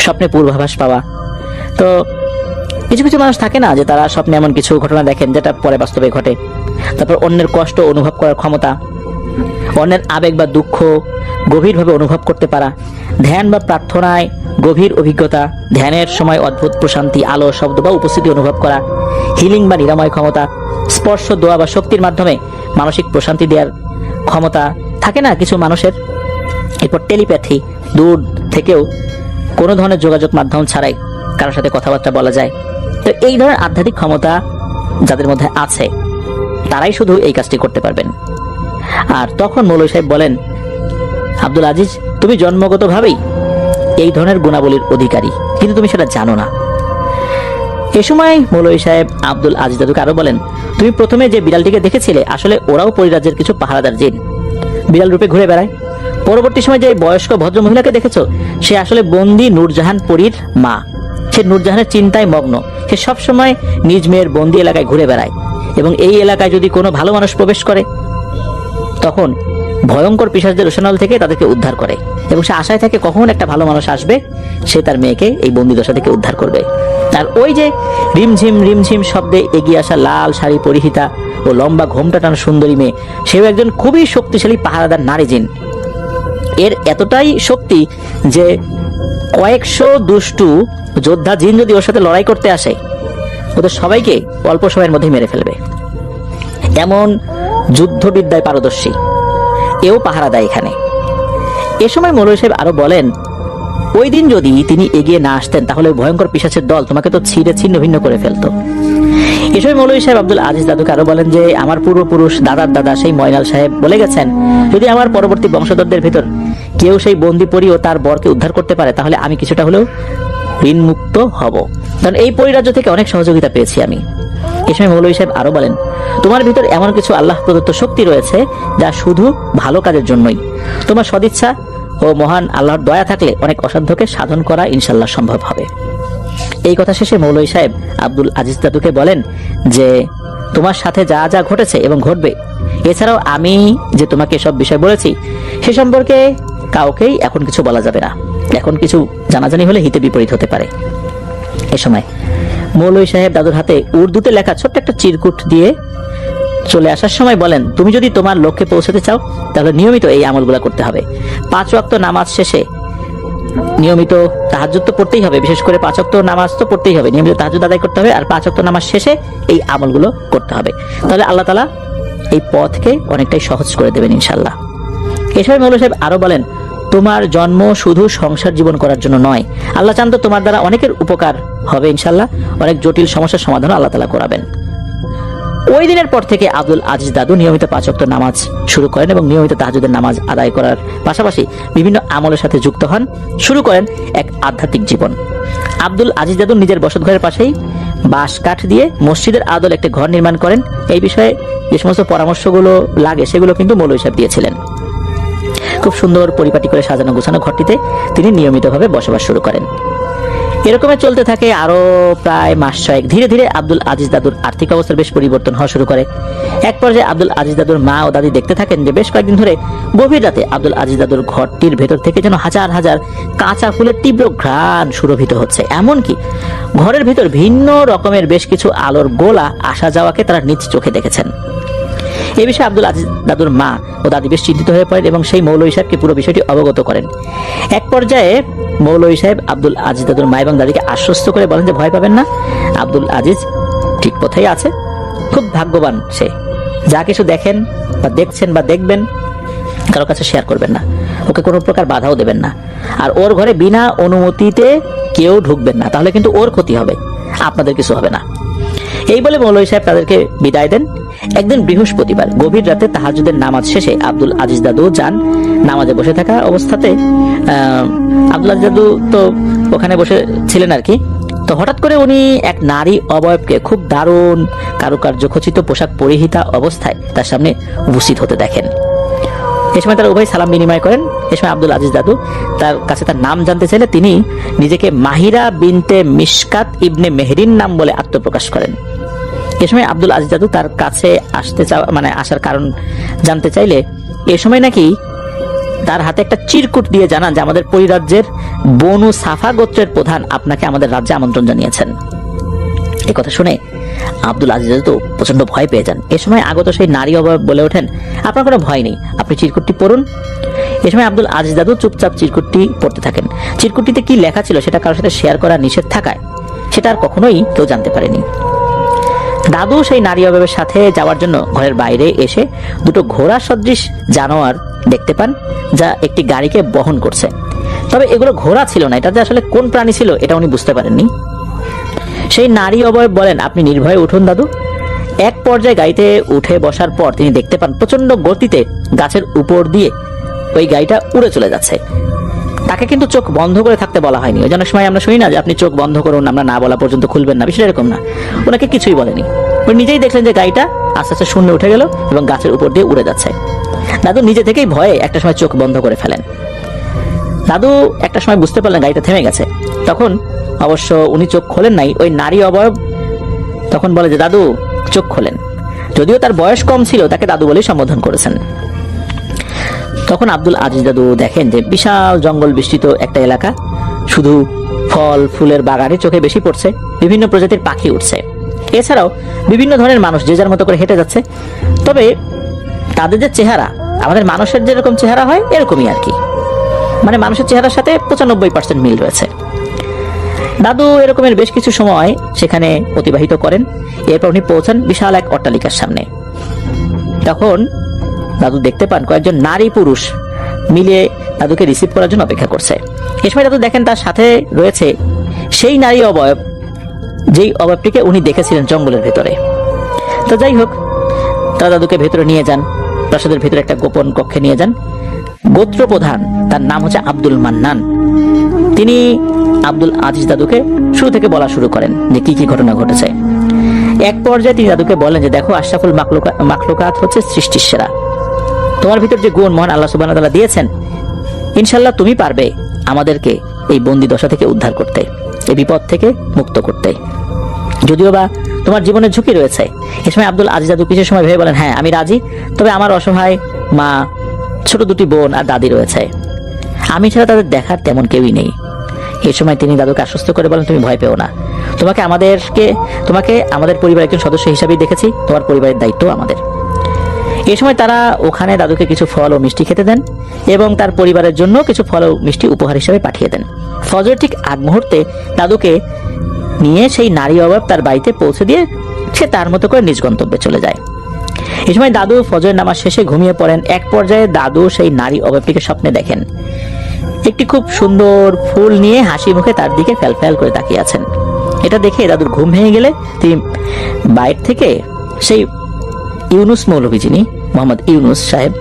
স্বপ্নে পূর্বাভাস পাওয়া। তো কিছু কিছু মানুষ থাকে না যে তারা স্বপ্নে এমন কিছু ঘটনা দেখেন যেটা পরে বাস্তবে ঘটে। তারপর অন্যের কষ্ট অনুভব করার ক্ষমতা, অন্যের আবেগ বা দুঃখ গভীরভাবে অনুভব করতে পারা, ধ্যান বা প্রার্থনায় গভীর অভিজ্ঞতা, ধ্যানের সময় অদ্ভুত প্রশান্তি, আলো, শব্দ বা উপস্থিতি অনুভব করা, হিলিং বা নিরাময় ক্ষমতা, স্পর্শ, দোয়া বা শক্তির মাধ্যমে মানসিক প্রশান্তি দেওয়ার ক্ষমতা থাকে না কিছু মানুষের। এরপর টেলিপ্যাথি, দূর থেকেও কোনো ধরনের যোগাযোগ মাধ্যম ছাড়াই কারোর সাথে কথাবার্তা বলা যায়। তো এই ধরনের আধ্যাত্মিক ক্ষমতা যাদের মধ্যে আছে তারাই শুধু এই কাজটি করতে পারবেন। আর তখন মৌলভী সাহেব বলেন, আব্দুল আজিজ, তুমি জন্মগতভাবেই এই ধরনের গুণাবলীর অধিকারী, কিন্তু তুমি সেটা জানো না। এ সময় মৌলভী সাহেব আব্দুল আজিজ দাদুকে আরো বলেন, তুমি প্রথমে যে বিড়ালটিকে দেখেছিলে আসলে ওরাও পরিরাজ্যের কিছু পাহারাদার জিন, বিড়াল রূপে ঘুরে বেড়ায়। পরবর্তী সময় যে বয়স্ক ভদ্র মহিলাকে দেখেছো সে আসলে বন্দী নূরজাহানপুরীর মা। সে নূরজাহানের চিন্তায় মগ্ন, সে সবসময় নিজ মেয়ের বন্দী এলাকায় ঘুরে বেড়ায় এবং এই এলাকায় যদি কোনো ভালো মানুষ প্রবেশ করে তখন ভয়ঙ্কর পিশাচদের রোশনাল থেকে তাদেরকে উদ্ধার করে এবং সে আশায় থাকে কখন একটা ভালো মানুষ আসবে, সে তার মেয়েকে এই বন্দী দশা থেকে উদ্ধার করবে। আর ওই যে রিমঝিম রিমঝিম শব্দে এগিয়ে আসা লাল শাড়ি পরিহিতা ও লম্বা ঘোমটা টানা সুন্দরী মেয়ে, সেও একজন খুবই শক্তিশালী পাহারাদার নারী জিন। এর এতটাই শক্তি যে কয়েকশো দুষ্টু যোদ্ধা জিন যদি ওর সাথে লড়াই করতে আসে ওদের সবাইকে অল্প সময়ের মধ্যে মেরে ফেলবে, এমন যুদ্ধবিদ্যায় পারদর্শী। এও পাহারা দেয় এখানে। এ সময় মৌলভী সাহেব আরো বলেন, ওই দিন যদি তিনি এগিয়ে না আসতেন তাহলে ভয়ঙ্কর পিশাচের দল তোমাকে তো ছিঁড়ে ছিন্ন ভিন্ন করে ফেলতো। এ সময় মৌলভী সাহেব আব্দুল আজিজ দাদুকে আরো বলেন যে আমার পূর্বপুরুষ দাদার দাদা সেই ময়নাল সাহেব বলে গেছেন, যদি আমার পরবর্তী বংশধরদের ভিতর কেউ সেই বন্দি পরি ও তার বরকে উদ্ধার করতে পারে তাহলে আমি কিছুটা হলেও ঋণমুক্ত হব, কারণ এই পরিরাজ্য থেকে অনেক সহযোগিতা পেয়েছি আমি। এ সময় মৌলভী সাহেব আরো বলেন, তোমার ভিতর এমন কিছু আল্লাহ প্রদত্ত শক্তি রয়েছে যা শুধু ভালো কাজের জন্যই। তোমার সদিচ্ছা ও মহান আল্লাহর দয়া থাকলে অনেক অসাধ্যকে সাধন করা ইনশাল্লাহ সম্ভব হবে। এই কথা শেষে মৌলভী সাহেব আব্দুল আজিজ দাদুকে বলেন যে তোমার সাথে যা যা ঘটেছে এবং ঘটবে, এছাড়াও আমি যে তোমাকে সব বিষয় বলেছি সে সম্পর্কে কাউকেই এখন কিছু বলা যাবে না, এখন কিছু জানাজানি হলে হিতে বিপরীত হতে পারে। এ সময় মৌলভী সাহেব দাদুর হাতে উর্দুতে লেখা ছোট্ট একটা চিরকুট দিয়ে চলে আসার সময় বলেন, তুমি যদি তোমার লক্ষ্যে পৌঁছাতে চাও তাহলে নিয়মিত এই আমলগুলা করতে হবে। 5 ওয়াক্ত নামাজ শেষে নিয়মিত তাহাজ্জুদ তো পড়তেই হবে, বিশেষ করে 5 ওয়াক্ত নামাজ তো পড়তেই হবে, নিয়মিত তাহাজ্জুদ আদায় করতে হবে, আর 5 ওয়াক্ত নামাজ শেষে এই আমলগুলো করতে হবে। তাহলে আল্লাহ তাআলা এই পথকে অনেকটাই সহজ করে দেবেন ইনশাআল্লাহ। এই সময় মৌলভী সাহেব আরো বলেন, তোমার জন্ম শুধু সংসার জীবন করার জন্য নয়, আল্লাহ চান তো তোমার দ্বারা অনেকের উপকার হবে ইনশাআল্লাহ, অনেক জটিল সমস্যার সমাধান আল্লাহ তাআলা করাবেন। ওই দিনের পর থেকে আব্দুল আজিজ দাদু নিয়মিত 5 ওয়াক্ত নামাজ শুরু করেন এবং নিয়মিত তাহাজ্জুদের নামাজ আদায় করার পাশাপাশি বিভিন্ন আমলের সাথে যুক্ত হন, শুরু করেন এক আধ্যাত্মিক জীবন। আব্দুল আজিজ দাদু নিজের বসতঘরের পাশেই বাঁশ কাঠ দিয়ে মসজিদের আদল একটা ঘর নির্মাণ করেন। এই বিষয়ে যে সমস্ত পরামর্শগুলো লাগে সেগুলো কিন্তু মৌলভী সাহেব দিয়েছিলেন। খুব সুন্দর পরিপাটি করে সাজানো গোছানো ঘরটিতে তিনি নিয়মিতভাবে বসবাস শুরু করেন। এরকমই চলতে থাকে আরো প্রায় মাস ছয়েক। ধীরে ধীরে আব্দুল আজিজ দাদুর আর্থিক অবস্থার বেশ পরিবর্তন হওয়া শুরু করে। এক পর্যায়ে আব্দুল আজিজ দাদুর মা ও দাদি দেখতে থাকেন যে বেশ কয়েকদিন ধরে গভীর রাতে আব্দুল আজিজ দাদুর ঘরটির ভেতর থেকে যেন হাজার হাজার কাঁচা ফুলের তীব্র ঘ্রাণ সুরভিত হচ্ছে। এমনকি ঘরের ভেতর ভিন্ন রকমের বেশ কিছু আলোর গোলা আসা যাওয়াকে তারা নিজ চোখে দেখেছেন। এই বিষয়ে আব্দুল আজিজ দাদুর মা ও দাদি বেশ চিন্তিত হয়ে পড়েন এবং সেই মৌলভী সাহেবকে পুরো বিষয়টি অবগত করেন। এক পর্যায়ে মৌলভী সাহেব আব্দুল আজিজ দাদুর মা এবং দাদিকে আশ্বস্ত করে বলেন যে ভয় পাবেন না, আব্দুল আজিজ ঠিক পথেই আছে, খুব ভাগ্যবান সে। যা কিছু দেখেন বা দেখছেন বা দেখবেন কারো কাছে শেয়ার করবেন না, ওকে কোনো প্রকার বাধাও দেবেন না, আর ওর ঘরে বিনা অনুমতিতে কেউ ঢুকবেন না, তাহলে কিন্তু ওর ক্ষতি হবে, আপনাদের কিছু হবে না। এই বলে মৌলভী সাহেব তাদেরকে বিদায় দেন। একদিন বৃহস্পতিবার গভীর রাতে তাহাজ্জুদের নামাজ শেষে আব্দুল আজিজ দাদু যান নামাজে বসে থাকা অবস্থাতে আব্দুল আজিজ দাদু তো ওখানে বসে ছিলেন আর কি। তো হঠাৎ করে উনি এক নারী অবয়বকে খুব দারুণ কারুকার্য খচিত পোশাক পরিহিতা অবস্থায় তার সামনে উপস্থিত হতে দেখেন। এ সময় তারা উভয় সালাম বিনিময় করেন। এ সময় আব্দুল আজিজ দাদু তার কাছে তার নাম জানতে চাইলে তিনি নিজেকে মাহিরা বিনতে মিশকাত ইবনে মেহরিন নাম বলে আত্মপ্রকাশ করেন। এ সময় আব্দুল আজিজ দাদু তার কাছে আসার কারণ জানতে চাইলে এ সময় নাকি তার হাতে একটা চিরকুট দিয়ে জানান যে আমাদের পরিরাজ্যের বনু সাফা গোত্রের প্রধান আপনাকে আমাদের রাজ্যে আমন্ত্রণ জানিয়েছেন। এই কথা শুনে আব্দুল আজিজ দাদু প্রচন্ড ভয় পেয়ে যান। এ সময় আগত সেই নারী অবয়ব বলে ওঠেন, আপনার কোনো ভয় নেই, আপনি চিরকুটটি পড়ুন। এ সময় আব্দুল আজিজ দাদু চুপচাপ চিরকুটটি পড়তে থাকেন। চিরকুটটিতে কি লেখা ছিল সেটা কারোর সাথে শেয়ার করা নিষেধ থাকায় সেটা আর কখনোই কেউ জানতে পারেনি। দাদু সেই নারী অবয়বের সাথে যাওয়ার জন্য ঘরের বাইরে এসে দুটো ঘোড়া সদৃশ জানোয়ার দেখতে পান যা একটি গাড়িকে বহন করছে। তবে এগুলো ঘোড়া ছিল না, এটা যে আসলে কোন প্রাণী ছিল এটা উনি বুঝতে পারেননি। সেই নারী অবয়ব বলেন, আপনি নির্ভয়ে উঠুন দাদু। এক পর্যায়ে গাড়িতে উঠে বসার পর তিনি দেখতে পান প্রচন্ড গতিতে গাছের উপর দিয়ে ওই গাড়িটা উড়ে চলে যাচ্ছে। তাকে কিন্তু চোখ বন্ধ করে থাকতে বলা হয়নি। ওই অনেক সময় আমরা শুনি না যে আপনি চোখ বন্ধ করুন, আমরা না বলা পর্যন্ত খুলবেন না, বিষয়টা এরকম না। ওনাকে কিছুই বলেনি, উনি নিজেই দেখলেন যে গাড়িটা আস্তে আস্তে শূন্যে উঠে গেল এবং গাছের উপর দিয়ে উড়ে যাচ্ছে। দাদু নিজে থেকেই ভয়ে একটা সময় চোখ বন্ধ করে ফেলেন। দাদু একটা সময় বুঝতে পারলেন গাড়িটা থেমে গেছে। তখন অবশ্য উনি চোখ খোলেন নাই। ওই নারী অবয়ব তখন বলে যে দাদু চোখ খোলেন। যদিও তার বয়স কম ছিল, তাকে দাদু বলেই সম্বোধন করেছেন। তখন আব্দুল আজিজ দাদু দেখেন যে বিশাল জঙ্গল বিস্তৃত একটা এলাকা, শুধু ফল ফুলের বাগানে চোখে বেশি পড়ছে, বিভিন্ন প্রজাতির পাখি উঠছে, এছাড়াও বিভিন্ন ধরনের মানুষ যে যার মতো করে হেঁটে যাচ্ছে। তবে তাদের যে চেহারা আমাদের মানুষের যেরকম চেহারা হয় এরকমই আর কি, মানে মানুষের চেহারার সাথে 95% মিল রয়েছে। দাদু এরকমের বেশ কিছু সময় সেখানে অতিবাহিত করেন। এরপর উনি পৌঁছান বিশাল এক অট্টালিকার সামনে। তখন দাদু দেখতে পান কয়েকজন নারী পুরুষ মিলে দাদুকে রিসিভ করার জন্য অপেক্ষা করছে। এ সময় দাদু দেখেন তার সাথে রয়েছে সেই নারী অবয়ব যেই অবয়বটিকে উনি দেখেছিলেন জঙ্গলের ভেতরে। তো যাই হোক, তারা দাদুকে ভেতরে নিয়ে যান, প্রাসাদের ভেতরে একটা গোপন কক্ষে নিয়ে যান। গোত্র প্রধান, তার নাম হচ্ছে আব্দুল মান্নান, তিনি আব্দুল আজিজ দাদুকে শুরু থেকে বলা শুরু করেন যে কি কি ঘটনা ঘটেছে। এক পর্যায়ে তিনি দাদুকে বলেন যে দেখো, আশরাফুল মাখলুকাত হচ্ছে সৃষ্টির সেরা, তোমার ভিতর যে গুণ মহান আল্লাহ সুবহানাহু ওয়া তাআলা দিয়েছেন, ইনশাআল্লাহ তুমি পারবে আমাদেরকে এই বন্দি দশা থেকে উদ্ধার করতে, এই বিপদ থেকে মুক্ত করতে, যদিও বা তোমার জীবনের ঝুঁকি রয়েছে। এই সময় আব্দুল আজিজ দাদু কিছু সময় ভেবে বলেন, হ্যাঁ আমি রাজি, তবে আমার অসহায় মা, ছোট দুটি বোন আর দাদি রয়েছে, আমি ছাড়া তাদের দেখার তেমন কেউই নেই। এই সময় তিনি দাদুকে আশ্বস্ত করে বলেন, তুমি ভয় পেও না, তোমাকে আমাদের পরিবারের একজন সদস্য হিসাবেই দেখেছি, তোমার পরিবারের দায়িত্ব আমাদের। এই সময় তারা ওখানে দাদুকে কিছু ফল ও মিষ্টি খেতে দেন এবং তার পরিবারের জন্য কিছু ফল ও মিষ্টি উপহার হিসেবে পাঠিয়ে দেন। ফজর ঠিক আগ মুহূর্তে দাদুকে নিয়ে সেই নারী অবয়ব তার বাড়িতে পৌঁছে দিয়ে সে তার মতো করে নিজ গন্তব্যে চলে যায়। এই সময় দাদু ফজর নামাজ শেষে ঘুমিয়ে পড়েন। এক পর্যায়ে দাদু সেই নারী অবয়বটিকে স্বপ্নে দেখেন একটি খুব সুন্দর ফুল নিয়ে হাসি মুখে তার দিকে ফ্যাল করে তাকিয়ে আছেন। এটা দেখে দাদুর ঘুম ভেঙে গেলে তিনি বাইরে থেকে সেই ইউনুস মৌলভী, যিনি মোহাম্মদ ইউনুস সাহেব,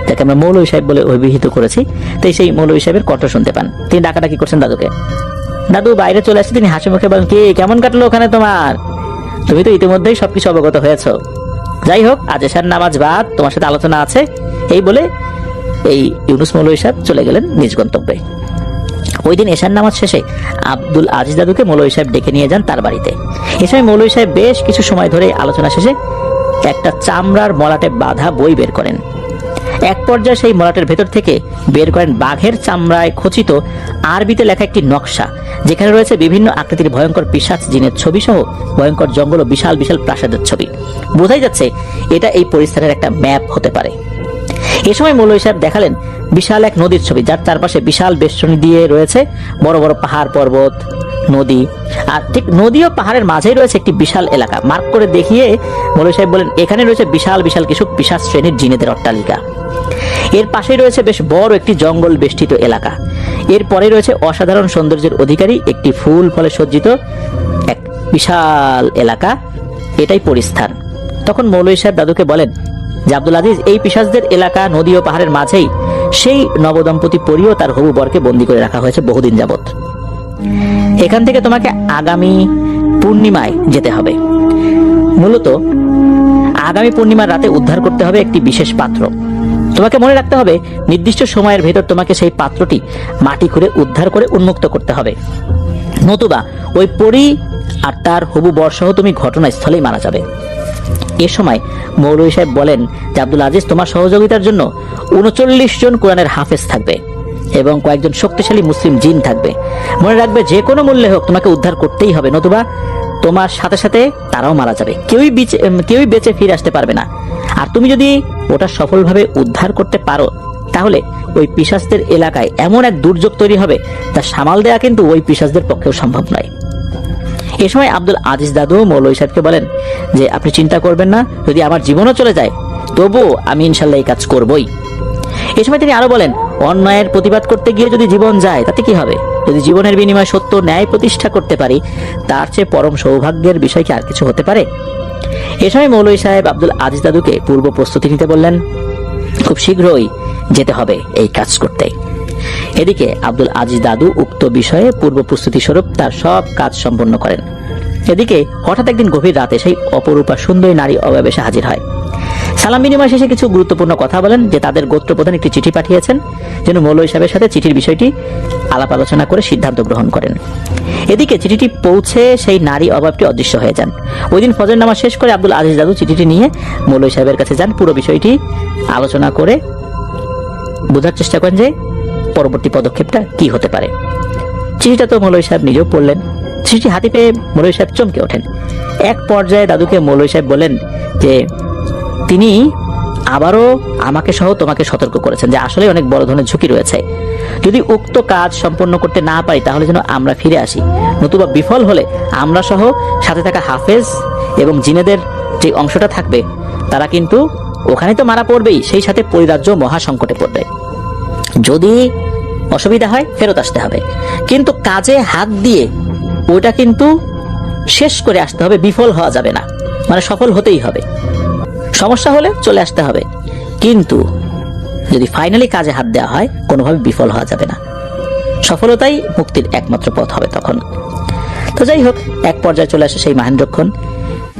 যাকে আমরা মৌলভী সাহেব বলে অভিহিত করেছি, তাই সেই মৌলভী সাহেবের কণ্ঠ শুনতে পান। তিনি ডাকাডাকি করছেন দাদুকে। দাদু বাইরে চলে আসছে, তিনি হাসি মুখে বলেন, কি কেমন কাটলো ওখানে তোমার? তুমি তো ইতিমধ্যেই সবকিছু অবগত হয়েছ। যাই হোক, আজ এশার নামাজ বাদ, তোমার সাথে আলোচনা আছে। এই বলে এই ইউনুস মৌলভী সাহেব চলে গেলেন নিজ গন্তব্যে। ওই দিন এশার নামাজ শেষে আব্দুল আজিজ দাদুকে মৌলভী সাহেব ডেকে নিয়ে যান তার বাড়িতে। এ সময় মৌলভী সাহেব বেশ কিছু সময় ধরে আলোচনা শেষে একটা চামড়ার মলাটে বাঁধা বই বের করেন। এক পর্যায়ে সেই মলাটের ভেতর থেকে বের করেন বাঘের চামড়ায় খচিত আরবিতে লেখা একটি নকশা, যেখানে রয়েছে বিভিন্ন আকৃতির ভয়ঙ্কর পিশাচ জিনের ছবি সহ ভয়ঙ্কর জঙ্গল ও বিশাল বিশাল প্রাসাদের ছবি। বোঝাই যাচ্ছে এটা এই পরিস্থানের একটা ম্যাপ হতে পারে। এ সময় মৌলভী সাহেব দেখালেন বিশাল এক নদীর ছবি, যার চারপাশে বিশাল বেষ্টনী দিয়ে রয়েছে বড় বড় পাহাড় পর্বত নদী, আর ঠিক নদী ও পাহাড়ের মাঝেই রয়েছে একটি বিশাল এলাকা। মার্ক করে দেখিয়ে মৌলভী সাহেব বলেন এখানে রয়েছে বিশাল বিশাল কিছু পিশাচ শ্রেণীর জিনেদের অট্টালিকা। এর পাশেই রয়েছে বেশ বড় একটি জঙ্গল বেষ্টিত এলাকা। এরপরে রয়েছে অসাধারণ সৌন্দর্যের অধিকারী একটি ফুল ফলে সজ্জিত এক বিশাল এলাকা। এটাই পরিস্থান। তখন মৌলভী সাহেব দাদুকে বলেন যে আব্দুল আজিজ, এই পিশাচদের এলাকা নদী ও পাহাড়ের মাঝেই সেই নবদম্পতি পরী ও তার হবু বরকে বন্দী করে রাখা হয়েছে বহুদিন যাবত। এখান থেকে তোমাকে আগামী পূর্ণিমায় যেতে হবে। মূলত আগামী পূর্ণিমার রাতে উদ্ধার করতে হবে একটি বিশেষ পাত্র। তোমাকে মনে রাখতে হবে নির্দিষ্ট সময়ের ভেতর তোমাকে সেই পাত্রটি মাটি খুঁড়ে উদ্ধার করে উন্মুক্ত করতে হবে, নতুবা ওই পরী আর তার হবু বর সহ তুমি ঘটনাস্থলেই মারা যাবে। এ সময় মৌলভী সাহেব বলেন যে আব্দুল আজিজ, তোমার সহযোগিতার জন্য ৩৯ জন কোরআনের হাফেজ থাকবে এবং কয়েকজন শক্তিশালী মুসলিম জিন থাকবে। মনে রাখবে যে কোনো মূল্যে হোক তোমাকে উদ্ধার করতেই হবে, নতুবা তোমার সাথে সাথে তারাও মারা যাবে, কেউই বেঁচে ফিরে আসতে পারবে না। আর তুমি যদি ওটা সফলভাবে উদ্ধার করতে পারো তাহলে ওই পিশাচদের এলাকায় এমন এক দুর্যোগ তৈরি হবে তা সামাল দেয়া কিন্তু ওই পিশাচদের পক্ষেও সম্ভব নয়। এ সময় আব্দুল আজিজ দাদু মৌলভী সাহেবকে বলেন যে আপনি চিন্তা করবেন না, যদি আমার জীবনও চলে যায় তবুও আমি ইনশাল্লাহ এই কাজ করবই। এ সময় তিনি আরো বলেন, অন্যায়ের প্রতিবাদ করতে গিয়ে যদি জীবন যায় তাতে কি হবে? যদি জীবনের বিনিময়ে সত্য ন্যায় প্রতিষ্ঠা করতে পারি তার চেয়ে পরম সৌভাগ্যের বিষয় কি আর কিছু হতে পারে? এ সময় মৌলভী সাহেব আব্দুল আজিজ দাদুকে পূর্ব প্রস্তুতি নিতে বললেন। খুব শীঘ্রই যেতে হবে এই কাজ করতে। এদিকে আব্দুল আজিজ দাদু উক্ত বিষয়ে পূর্ব প্রস্তুতি স্বরূপ তার সব কাজ সম্পন্ন করেন। এদিকে হঠাৎ একদিন গভীর রাতে সেই অপরূপা সুন্দরী নারী অববেশে হাজির হয়। সালাম বিনিময় শেষে কিছু গুরুত্বপূর্ণ কথা বলেন যে তাদের গোত্রপ্রধান একটি চিঠি পাঠিয়েছেন যেন মৌলভী সাহেবের সাথে চিঠির বিষয়টি আলাপ আলোচনা করে সিদ্ধান্ত গ্রহণ করেন। এদিকে চিঠিটি পৌঁছে সেই নারী অভাবটি অদৃশ্য হয়ে যান। ওই দিন ফজর নামাজ শেষ করে আব্দুল আজিজ দাদু চিঠিটি নিয়ে মৌলভী সাহেবের কাছে যান। পুরো বিষয়টি আলোচনা করে বোঝার চেষ্টা করেন যে পরবর্তী পদক্ষেপটা কি হতে পারে। চিঠিটা তো মৌলভী সাহেব নিজেও পড়লেন। চিঠি হাতে পেয়ে মৌলভী সাহেব চমকে ওঠেন। এক পর্যায়ে দাদুকে মৌলভী সাহেব বলেন যে তিনি আবারও আমাকে সহ তোমাকে সতর্ক করেছেন যে আসলে অনেক বড় ধরনের ঝুঁকি রয়েছে। যদি উক্ত কাজ সম্পন্ন করতে না পারি তাহলে যেন আমরা ফিরে আসি, নতুবা বিফল হলে আমরা সহ সাথে থাকা হাফেজ এবং জিনেদের যে অংশটা থাকবে তারা কিন্তু ওখানে তো মারা পড়বেই, সেই সাথে পরিরাজ্য মহা সংকটে পড়বে। যদি অসুবিধা হয় ফেরত আসতে হবে, কিন্তু কাজে হাত দিয়ে ওটা কিন্তু শেষ করে আসতে হবে, বিফল হওয়া যাবে না, মানে সফল হতেই হবে। সমস্যা হলে চলে আসতে হবে, কিন্তু যদি ফাইনালি কাজে হাত দেওয়া হয় কোনোভাবে বিফল হওয়া যাবে না। সফলতাই মুক্তির একমাত্র পথ হবে তখন। তো যাই হোক, এক পর্যায়ে চলে আসে সেই মহেন্দ্রক্ষণ,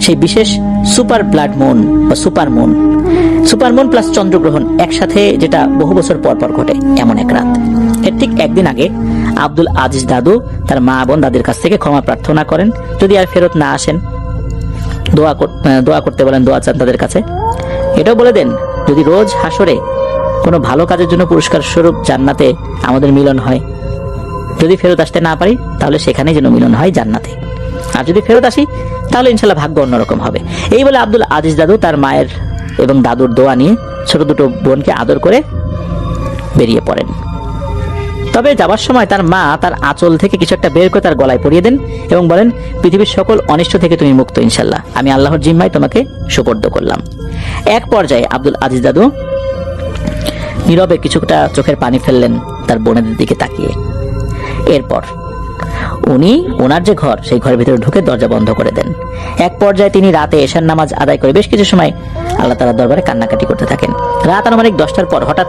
সেই বিশেষ সুপার ব্লাড মুন বা সুপার মুন প্লাস চন্দ্রগ্রহণ একসাথে, যেটা বহু বছর পর পর ঘটে এমন এক রাত। এর ঠিক একদিন আগে আব্দুল আজিজ দাদু তার মা বোন দাদির কাছ থেকে ক্ষমা প্রার্থনা করেন যদি আর ফেরত না আসেন। দোয়া করতে বলেন, দোয়া চান তাদের কাছে। এটাও বলে দেন যদি রোজ হাসরে কোনো ভালো কাজের জন্য পুরস্কার স্বরূপ জান্নাতে আমাদের মিলন হয়, যদি ফেরত আসতে না পারি তাহলে সেখানে যেন মিলন হয় জান্নাতে, আর যদি ফেরত আসি তাহলে ইনশাল্লাহ ভাগ্য অন্যরকম হবে। এই বলে আব্দুল আজিজ দাদু তার মায়ের এবং দাদুর দোয়া নিয়ে ছোট দুটো বোনকে আদর করে বেরিয়ে পড়েন। তবে যাবার সময় তার মা তার আঁচল থেকে কিছু একটা বের করে তার গলায় পরিয়ে দেন এবং বলেন, পৃথিবীর সকল অনিষ্ট থেকে তুমি মুক্ত ইনশাল্লাহ, আমি আল্লাহর জিম্মায় তোমাকে সুপর্দ করলাম। এক পর্যায়ে আব্দুল আজিজ দাদু নীরবে কিছুটা চোখের পানি ফেললেন তার বোনেদের দিকে তাকিয়ে। এরপর উনি ওনার যে ঘর সেই ঘরের ভিতরে ঢুকে দরজা বন্ধ করে দেন। এক পর্যায়ে তিনি রাতে এশার নামাজ আদায় করে বেশ কিছু সময় আল্লাহ তাআলার দরবারে কান্নাকাটি করতে থাকেন। রাত আনুমানিক 10টার পর হঠাৎ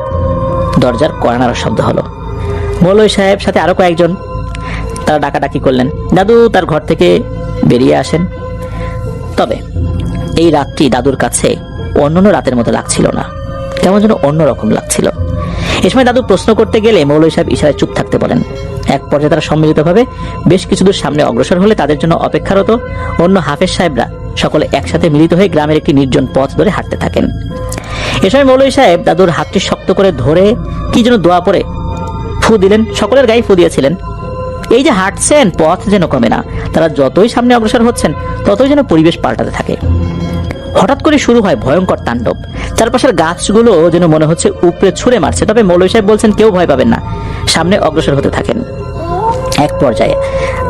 দরজার কড়া নাড়ার শব্দ হলো। মৌলভী সাহেব সাথে আরো কয়েকজন তারা ডাকাডাকি করলেন। দাদু তার ঘর থেকে বেরিয়ে আসেন। তবে এই রাতটি দাদুর কাছে অন্যান্য রাতের মতো লাগছিল না, কেমন যেন অন্যরকম লাগছিল। এ সময় দাদু প্রশ্ন করতে গেলে মৌলভী সাহেব ইশারায় চুপ থাকতে বলেন। এক পর্যায়ে তারা সম্মিলিতভাবে বেশ কিছু দূর সামনে অগ্রসর হলে তাদের জন্য অপেক্ষারত অন্য হাফেজ সাহেবরা সকলে একসাথে মিলিত হয়ে গ্রামের একটি নির্জন পথ ধরে হাঁটতে থাকেন। এ সময় মৌলভী সাহেব দাদুর হাতটি শক্ত করে ধরে কি যেন দোয়া পড়ে ফু দিলেন। সকলের গায়ে ফু দিয়েছিলেন। এই যে হাঁটছেন, পথ যেন কমে না। তারা যতই সামনে অগ্রসর হচ্ছেন ততই যেন পরিবেশ পাল্টাতে থাকে। হঠাৎ করে শুরু হয় ভয়ঙ্কর তাণ্ডব। চারপাশের গাছগুলো যেন মনে হচ্ছে উপরে ছুঁড়ে মারছে। তবে মৌলভী সাহেব বলছেন কেউ ভয় পাবেন না, সামনে অগ্রসর হতে থাকেন। এক পর্যায়ে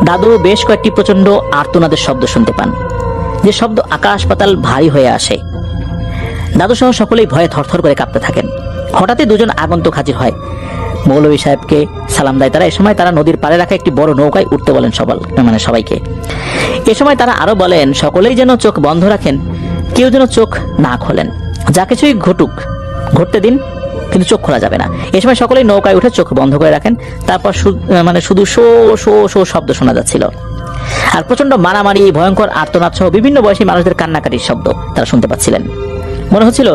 দাদু বেশ কয়েকটি প্রচন্ড আর্তনাদের শব্দ শুনতে পান, যে শব্দ আকাশ পাতাল ভারী হয়ে আসে। দাদু সহ সকলেই ভয়ে থরথর করে কাঁপতে থাকেন। হঠাৎই দুজন আগন্তুক হাজির হয়। মৌলভী সাহেবকে সালাম দেয় তারা। এ সময় তারা নদীর পাড়ে রাখা একটি বড় নৌকায় উঠতে বলেন সবাইকে। এ সময় তারা আরো বলেন সকলেই যেন চোখ বন্ধ রাখেন, কেউ যেন চোখ না খোলেন। যা কিছুই ঘটতে দিন, কিন্তু চোখ খোলা যাবে না। এ সময় সকলেই নৌকায় উঠে চোখ বন্ধ করে রাখেন। তারপর শুধু শো শো শো শব্দ শোনা যাচ্ছিল, আর প্রচন্ড মারামারি, ভয়ঙ্কর আর্তনাদ সহ বিভিন্ন বয়সী মানুষদের কান্নাকাটির শব্দ তারা শুনতে পাচ্ছিলেন। মনে হচ্ছিল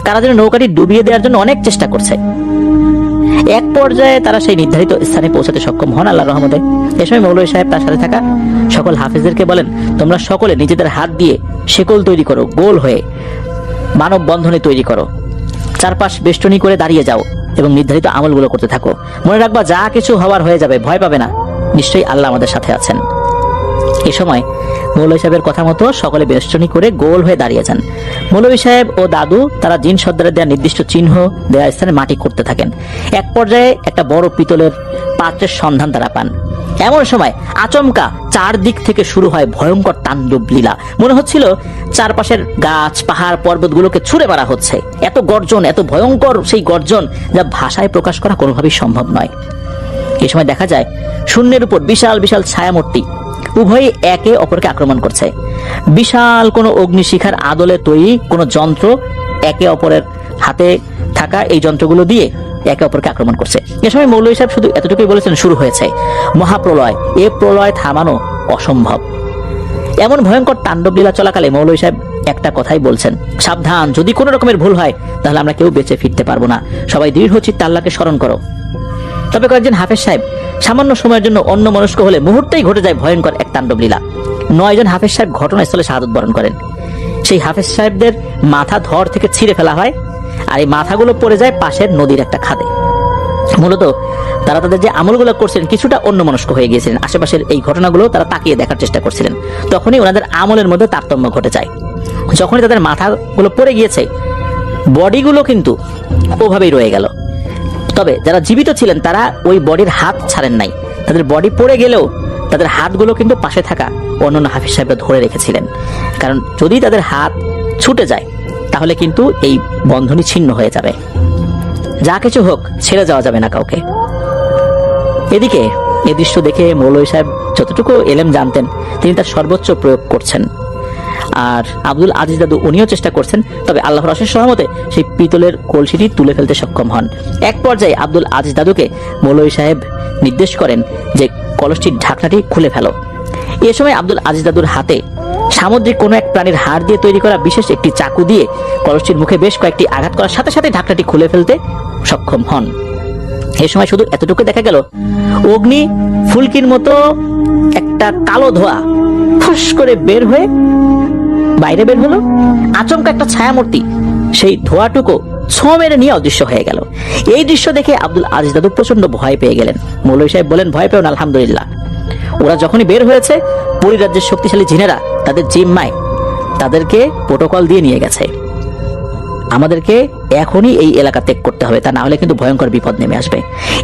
কারা যেন নৌকাটি ডুবিয়ে দেওয়ার জন্য অনেক চেষ্টা করছে। এক পর্যায়ে তারা সেই নির্ধারিত স্থানে পৌঁছাতে সক্ষম হন আল্লাহর রহমতে। এ সময় মৌলভী সাহেব তার সাথে থাকা সকল হাফেজদেরকে বলেন, তোমরা সকলে নিজেদের হাত দিয়ে শেকল তৈরি করো, গোল হয়ে মানব বন্ধনে তৈরি করো, চারপাশ বেষ্টনী করে দাঁড়িয়ে যাও এবং নির্ধারিত আমলগুলো করতে থাকো। মনে রাখবা যা কিছু হওয়ার হয়ে যাবে, ভয় পাবে না, নিশ্চয়ই আল্লাহ আমাদের সাথে আছেন। এ সময় মৌলভী সাহেবের কথা মতো সকলে বেষ্টনী করে গোল হয়ে দাঁড়িয়ে যান। মৌলভী সাহেব ও দাদু তারা জিন সর্দারের দেওয়া নির্দিষ্ট চিহ্ন দেওয়া স্থানে মাটি করতে থাকেন। এক পর্যায়ে একটা বড় পিতলের পাত্রের সন্ধান তারা পান। এমন সময় আচমকা চারদিক থেকে শুরু হয় ভয়ঙ্কর তাণ্ডব লীলা। মনে হচ্ছিল চারপাশের গাছ, পাহাড়, পর্বতগুলোকে ছুঁড়ে মারা হচ্ছে। এত গর্জন, এত ভয়ঙ্কর সেই গর্জন, যা ভাষায় প্রকাশ করা কোনোভাবেই সম্ভব নয়। এই সময় দেখা যায় শূন্যের উপর বিশাল বিশাল ছায়ামূর্তি উভয়ই একে অপরকে আক্রমণ করছে। বিশাল কোনো অগ্নিশিখার আদলে তৈরি কোনো যন্ত্র একে অপরের হাতে থাকা এই যন্ত্রগুলো দিয়ে একে অপরকে আক্রমণ করছে। এ সময় মৌলভী সাহেব শুধু এতটুকুই বলেছেন, শুরু হয়েছে মহাপ্রলয়, এ প্রলয় থামানো অসম্ভব। এমন ভয়ঙ্কর তাণ্ডব লীলা চলাকালে মৌলভী সাহেব একটা কথাই বলছেন, সাবধান, যদি কোনো রকমের ভুল হয় তাহলে আমরা কেউ বেঁচে ফিরতে পারবো না। সবাই দৃঢ় চিত্তে আল্লাহকে স্মরণ করো। তবে কয়েকজন হাফেজ সাহেব সামান্য সময়ের জন্য অন্য মনস্ক হলে মুহূর্তেই ঘটে যায় ভয়ঙ্কর এক তাণ্ডব লীলা। 9 জন হাফেজ সাহেব ঘটনাস্থলে শাহাদত বরণ করেন। সেই হাফেজ সাহেবদের মাথা ধর থেকে ছিঁড়ে ফেলা হয়, আর এই মাথাগুলো পড়ে যায় পাশের নদীর একটা খাদে। মূলত তারা তাদের যে আমলগুলো করছিলেন কিছুটা অন্য মনস্ক হয়ে গিয়েছিলেন। আশেপাশের এই ঘটনাগুলো তারা তাকিয়ে দেখার চেষ্টা করছিলেন। তখনই ওনাদের আমলের মধ্যে তারতম্য ঘটে যায়। যখনই তাদের মাথাগুলো পড়ে গিয়েছে, বডিগুলো কিন্তু ওভাবেই রয়ে গেল। তবে যারা জীবিত ছিলেন তারা ওই বডির হাত ছাড়েন নাই। তাদের বডি পড়ে গেলেও তাদের হাতগুলো কিন্তু পাশে থাকা অন্যান্য হাফিজ সাহেবরা ধরে রেখেছিলেন। কারণ যদি তাদের হাত ছুটে যায় তাহলে কিন্তু এই বন্ধনী ছিন্ন হয়ে যাবে। যা কিছু হোক, ছেড়ে যাওয়া যাবে না কাউকে। এদিকে এ দৃশ্য দেখে মৌলভী সাহেব যতটুকু এলেম জানতেন তিনি তার সর্বোচ্চ প্রয়োগ করছেন। আর আব্দুল আজিজ দাদু উনিও চেষ্টা করছেন। তবে আল্লাহর অশেষ রহমতে সেই পিতলের কলসিটি তুলে ফেলতে সক্ষম হন। এক পর্যায়ে আব্দুল আজিজ দাদুকে মৌলভী সাহেব নির্দেশ করেন যে কলসটির ঢাকনাটি খুলে ফেলো। এ সময় আব্দুল আজিজ দাদুর হাতে সামুদ্রিক কোনো এক প্রাণীর হাড় দিয়ে তৈরি করা বিশেষ একটি চাকু দিয়ে কলসটির মুখে বেশ কয়েকটি আঘাত করার সাথে সাথে ঢাকনাটি খুলে ফেলতে সক্ষম হন। এই সময় শুধু এতটুকু দেখা গেল, অগ্নি ফুলকির মতো একটা কালো ধোঁয়া ফুস করে বাইরে বের হলো। আচমকা একটা ছায়ামূর্তি সেই ধোঁয়াটুকু ছো মেরে নিয়ে অদৃশ্য হয়ে গেল। এই দৃশ্য দেখে আব্দুল আজিজ দাদু প্রচন্ড ভয় পেয়ে গেলেন। মৌলভী সাহেব বলেন, ভয় পেও না, আলহামদুলিল্লাহ। ওরা যখনই বের হয়েছে, পরিরাজ্যের শক্তিশালী জিনেরা তাদের জিম্মায় তাদেরকে প্রোটোকল দিয়ে নিয়ে গেছে। আমাদেরকে এখনই এই এলাকা ত্যাগ করতে হবে, তা না হলে কিন্তু ভয়ঙ্কর বিপদ নেমে আসবে।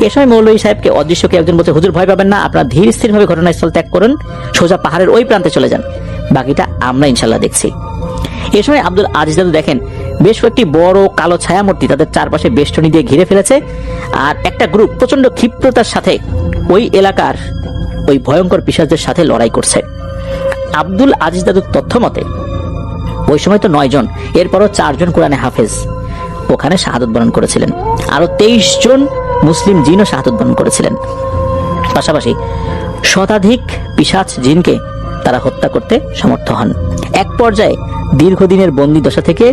এ সময় মৌলভী সাহেবকে অদৃশ্যকে একজন বলছে, হুজুর ভয় পাবেন না, আপনারা ধীর স্থির ভাবে ঘটনাস্থল ত্যাগ করুন, সোজা পাহাড়ের ওই প্রান্তে চলে যান, বাকিটা আমরা ইনশাল্লাহ দেখছি। এ সময় আব্দুল আজিজ দাদু দেখেন বেশ কয়েকটি বড় কালো ছায়ামূর্তি তাদের চারপাশে বেষ্টনী দিয়ে ঘিরে ফেলেছে, আর একটা গ্রুপ প্রচন্ড ক্ষিপ্রতার সাথে ওই এলাকার ওই ভয়ঙ্কর পিশাচদের সাথে লড়াই করছে। আব্দুল আজিজ দাদুর তথ্য মতে ওই সময় তো 9 জন, এরপরও 4 জন কোরআনে হাফেজ ওখানে শাহাদত বরণ করেছিলেন। আরো 23 জন মুসলিম জিনও শাহাদত বরণ করেছিলেন। পাশাপাশি শতাধিক পিশাচ জিনকে তারা হত্যা করতে সমর্থ হন। এক পর্যায়ে দীর্ঘদিনের বন্দী দশা থেকে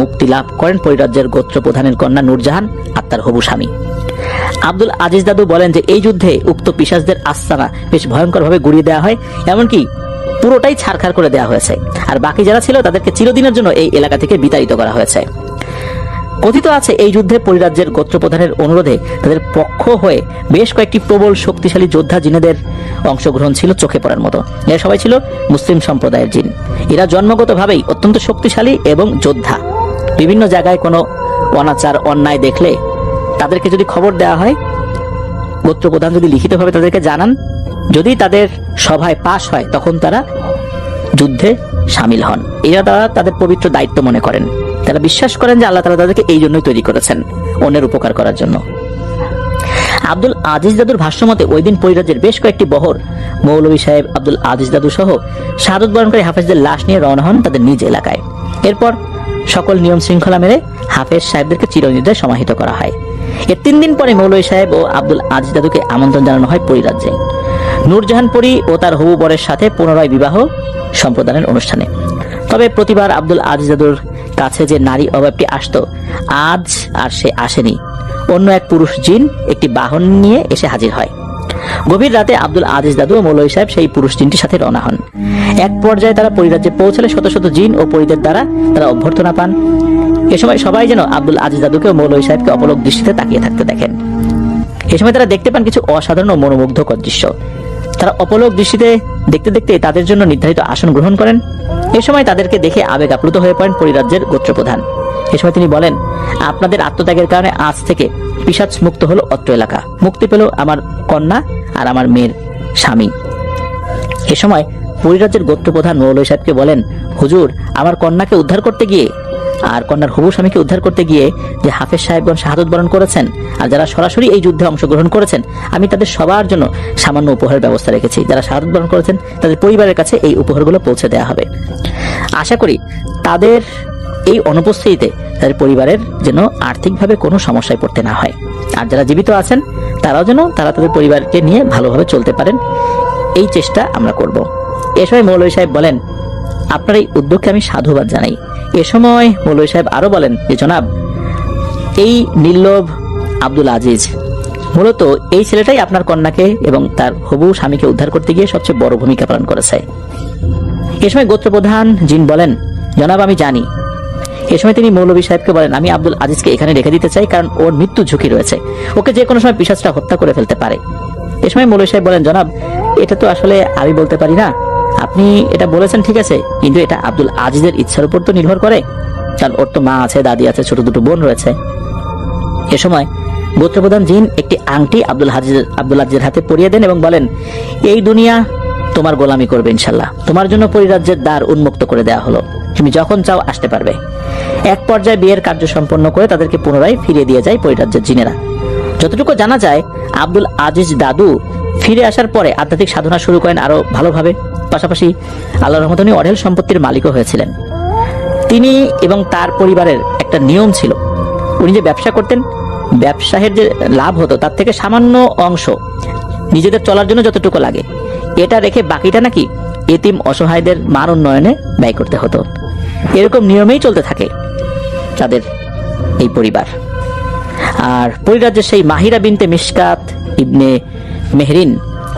মুক্তি লাভ করেন পরিরাজ্যের গোত্র প্রধানের কন্যা নূরজাহান আর তার হবু স্বামী। আব্দুল আজিজ দাদু বলেন যে এই যুদ্ধে উক্ত পিশাচদের আস্তানা বেশ ভয়ঙ্করভাবে গুড়িয়ে দেওয়া হয়, এমনকি পুরোটাই ছারখার করে দেওয়া হয়েছে, আর বাকি যারা ছিল তাদেরকে চিরদিনের জন্য এই এলাকা থেকে বিতাড়িত করা হয়েছে। কথিত আছে এই যুদ্ধে পরিরাজ্যের গোত্রপ্রধানের অনুরোধে তাদের পক্ষ হয়ে বেশ কয়েকটি প্রবল শক্তিশালী যোদ্ধা জিনেদের অংশগ্রহণ ছিল চোখে পড়ার মতো। এরা সবাই ছিল মুসলিম সম্প্রদায়ের জিন। এরা জন্মগতভাবেই অত্যন্ত শক্তিশালী এবং যোদ্ধা। বিভিন্ন জায়গায় কোনো অনাচার অন্যায় দেখলে তাদেরকে যদি খবর দেওয়া হয়, গোত্রপ্রধান যদি লিখিতভাবে তাদেরকে জানান, যদি তাদের সভায় পাশ হয় তখন তারা যুদ্ধে সামিল হন। এরা তারা তাদের পবিত্র দায়িত্ব মনে করেন। তারা বিশ্বাস করেন যে আল্লাহ তাআলা তাদেরকে এই জন্যই তৈরি করেছেন, অন্যের উপকার করার জন্য। আব্দুল আজিজ দাদুর ভাষ্যমতে ওই দিন পরিরাজ্যের বেশ কয়েকটি বহর মৌলভী সাহেব, আব্দুল আজিজ দাদু সহ শাহাদত বরণকারী হাফেজদের লাশ নিয়ে রওনা হন তাদের নিজ এলাকায়। এরপর সকল নিয়ম শৃঙ্খলা মেনে হাফেজ সাহেবদেরকে চিরনিদ্রায় সমাহিত করা হয়। এর 3 দিন পরে মৌলভী সাহেব ও আব্দুল আজিজ দাদুকে আমন্ত্রণ জানানো হয় পরিরাজ্যে নূরজাহান পরী ও তার হবু বরের সাথে পুনরায় বিবাহ সম্প্রদানের অনুষ্ঠানে। তবে প্রতিবার আব্দুল আজিজ দাদুর কাছে যে নারী অভাবটি আসতো, আজ আর সে আসেনি। অন্য এক পুরুষ জিন একটি বাহন নিয়ে এসে হাজির হয়। গভীর রাতে আব্দুল আজিজ দাদু ও মৌলভী সাহেব সেই পুরুষ জিনটির সাথে রওনা হন। এক পর্যায়ে তারা পরিরাজ্যে পৌঁছলে শত শত জিন ও পরিদের দ্বারা তারা অভ্যর্থনা পান। এ সময় সবাই যেন আব্দুল আজিজ দাদুকে ও মৌলভী সাহেবকে অপলক দৃষ্টিতে তাকিয়ে থাকতে দেখেন। এ সময় তারা দেখতে পান কিছু অসাধারণ ও মনোমুগ্ধকর দৃশ্য। তারা অপলক দৃষ্টিতে দেখতে দেখতে তাদের জন্য নির্ধারিত আসন গ্রহণ করেন। এ সময় তাদেরকে দেখে আবেগ আপ্লুত হয়ে পড়েন পরিরাজ্যের গোত্রপ্রধান। এ সময় তিনি বলেন, আপনাদের আত্মত্যাগের কারণে আজ থেকে পিশাচ মুক্ত হলো অত্র এলাকা, মুক্তি পেল আমার কন্যা আর আমার মেয়ের স্বামী। এ সময় পরিরাজ্যের গোত্রপ্রধান মৌলভী সাহেবকে বলেন, হুজুর, আমার কন্যাকে উদ্ধার করতে গিয়ে আর কন্যার হবু স্বামীকে উদ্ধার করতে গিয়ে যে হাফেজ সাহেবগণ শাহাদত বরণ করেছেন আর যারা সরাসরি এই যুদ্ধে অংশগ্রহণ করেছেন, আমি তাদের সবার জন্য সামান্য উপহারের ব্যবস্থা রেখেছি। যারা শাহাদত বরণ করেছেন তাদের পরিবারের কাছে এই উপহারগুলো পৌঁছে দেওয়া হবে। আশা করি তাদের এই অনুপস্থিতিতে তাদের পরিবারের যেন আর্থিকভাবে কোনো সমস্যায় পড়তে না হয়, আর যারা জীবিত আছেন তারাও যেন তাদের পরিবারকে নিয়ে ভালোভাবে চলতে পারেন, এই চেষ্টা আমরা করব। এ সময় মৌলভী সাহেব বলেন, আপনার এই উদ্যোগকে আমি সাধুবাদ জানাই। এ সময় মৌলভী সাহেব আরো বলেন যে, জনাব, এই নির্লোভ আব্দুল আজিজ, মূলত এই ছেলেটাই আপনার কন্যাকে এবং তার হবু স্বামীকে উদ্ধার করতে গিয়ে সবচেয়ে বড় ভূমিকা পালন করেছে। এ সময় গোত্রপ্রধান জিন বলেন, জনাব, আমি জানি। এ সময় তিনি মৌলভী সাহেবকে বলেন, আমি আব্দুল আজিজকে এখানে রেখে দিতে চাই, কারণ ওর মৃত্যু ঝুঁকি রয়েছে, ওকে যে কোনো সময় পিশাচরা হত্যা করে ফেলতে পারে। এ সময় মৌলভী সাহেব বলেন, জনাব, এটা তো আসলে আমি বলতে পারি না। আপনি এটা বলেছেন ঠিক আছে, কিন্তু এটা আব্দুল আজিজের ইচ্ছার উপর তো নির্ভর করে, কারণ ওর তো মা আছে, দাদি আছে, ছোট দুটো বোন রয়েছে। এ সময় গোত্রপ্রধান জিন একটি আংটি আব্দুল আজিজের হাতে পরিয়ে দেন এবং বলেন, এই দুনিয়া তোমার গোলামি করবে ইনশাল্লাহ, তোমার জন্য পরিরাজ্যের দ্বার উন্মুক্ত করে দেওয়া হলো, তুমি যখন চাও আসতে পারবে। এক পর্যায়ে বিয়ের কার্য সম্পন্ন করে তাদেরকে পুনরায় ফিরিয়ে দিয়ে যায় পরিরাজ্যের জিনেরা। যতটুকু জানা যায়, আব্দুল আজিজ দাদু ফিরে আসার পরে আধ্যাত্মিক সাধনা শুরু করেন আরো ভালোভাবে। পাশাপাশি আল্লাহর রহমতে উনি অঢেল সম্পত্তির মালিকও হয়েছিলেন। তিনি এবং তার পরিবারের একটা নিয়ম ছিল, উনি যে ব্যবসা করতেন, ব্যবসায়ের যে লাভ হতো তার থেকে সামান্য অংশ নিজেদের চলার জন্য যতটুকু লাগে এটা রেখে বাকিটা নাকি এতিম অসহায়দের মান উন্নয়নে ব্যয় করতে হতো। এরকম নিয়মেই চলতে থাকে তাদের এই পরিবার। আর পরিরাজ্যের সেই মাহিরা বিনতে মিশকাত ইবনে মেহরিন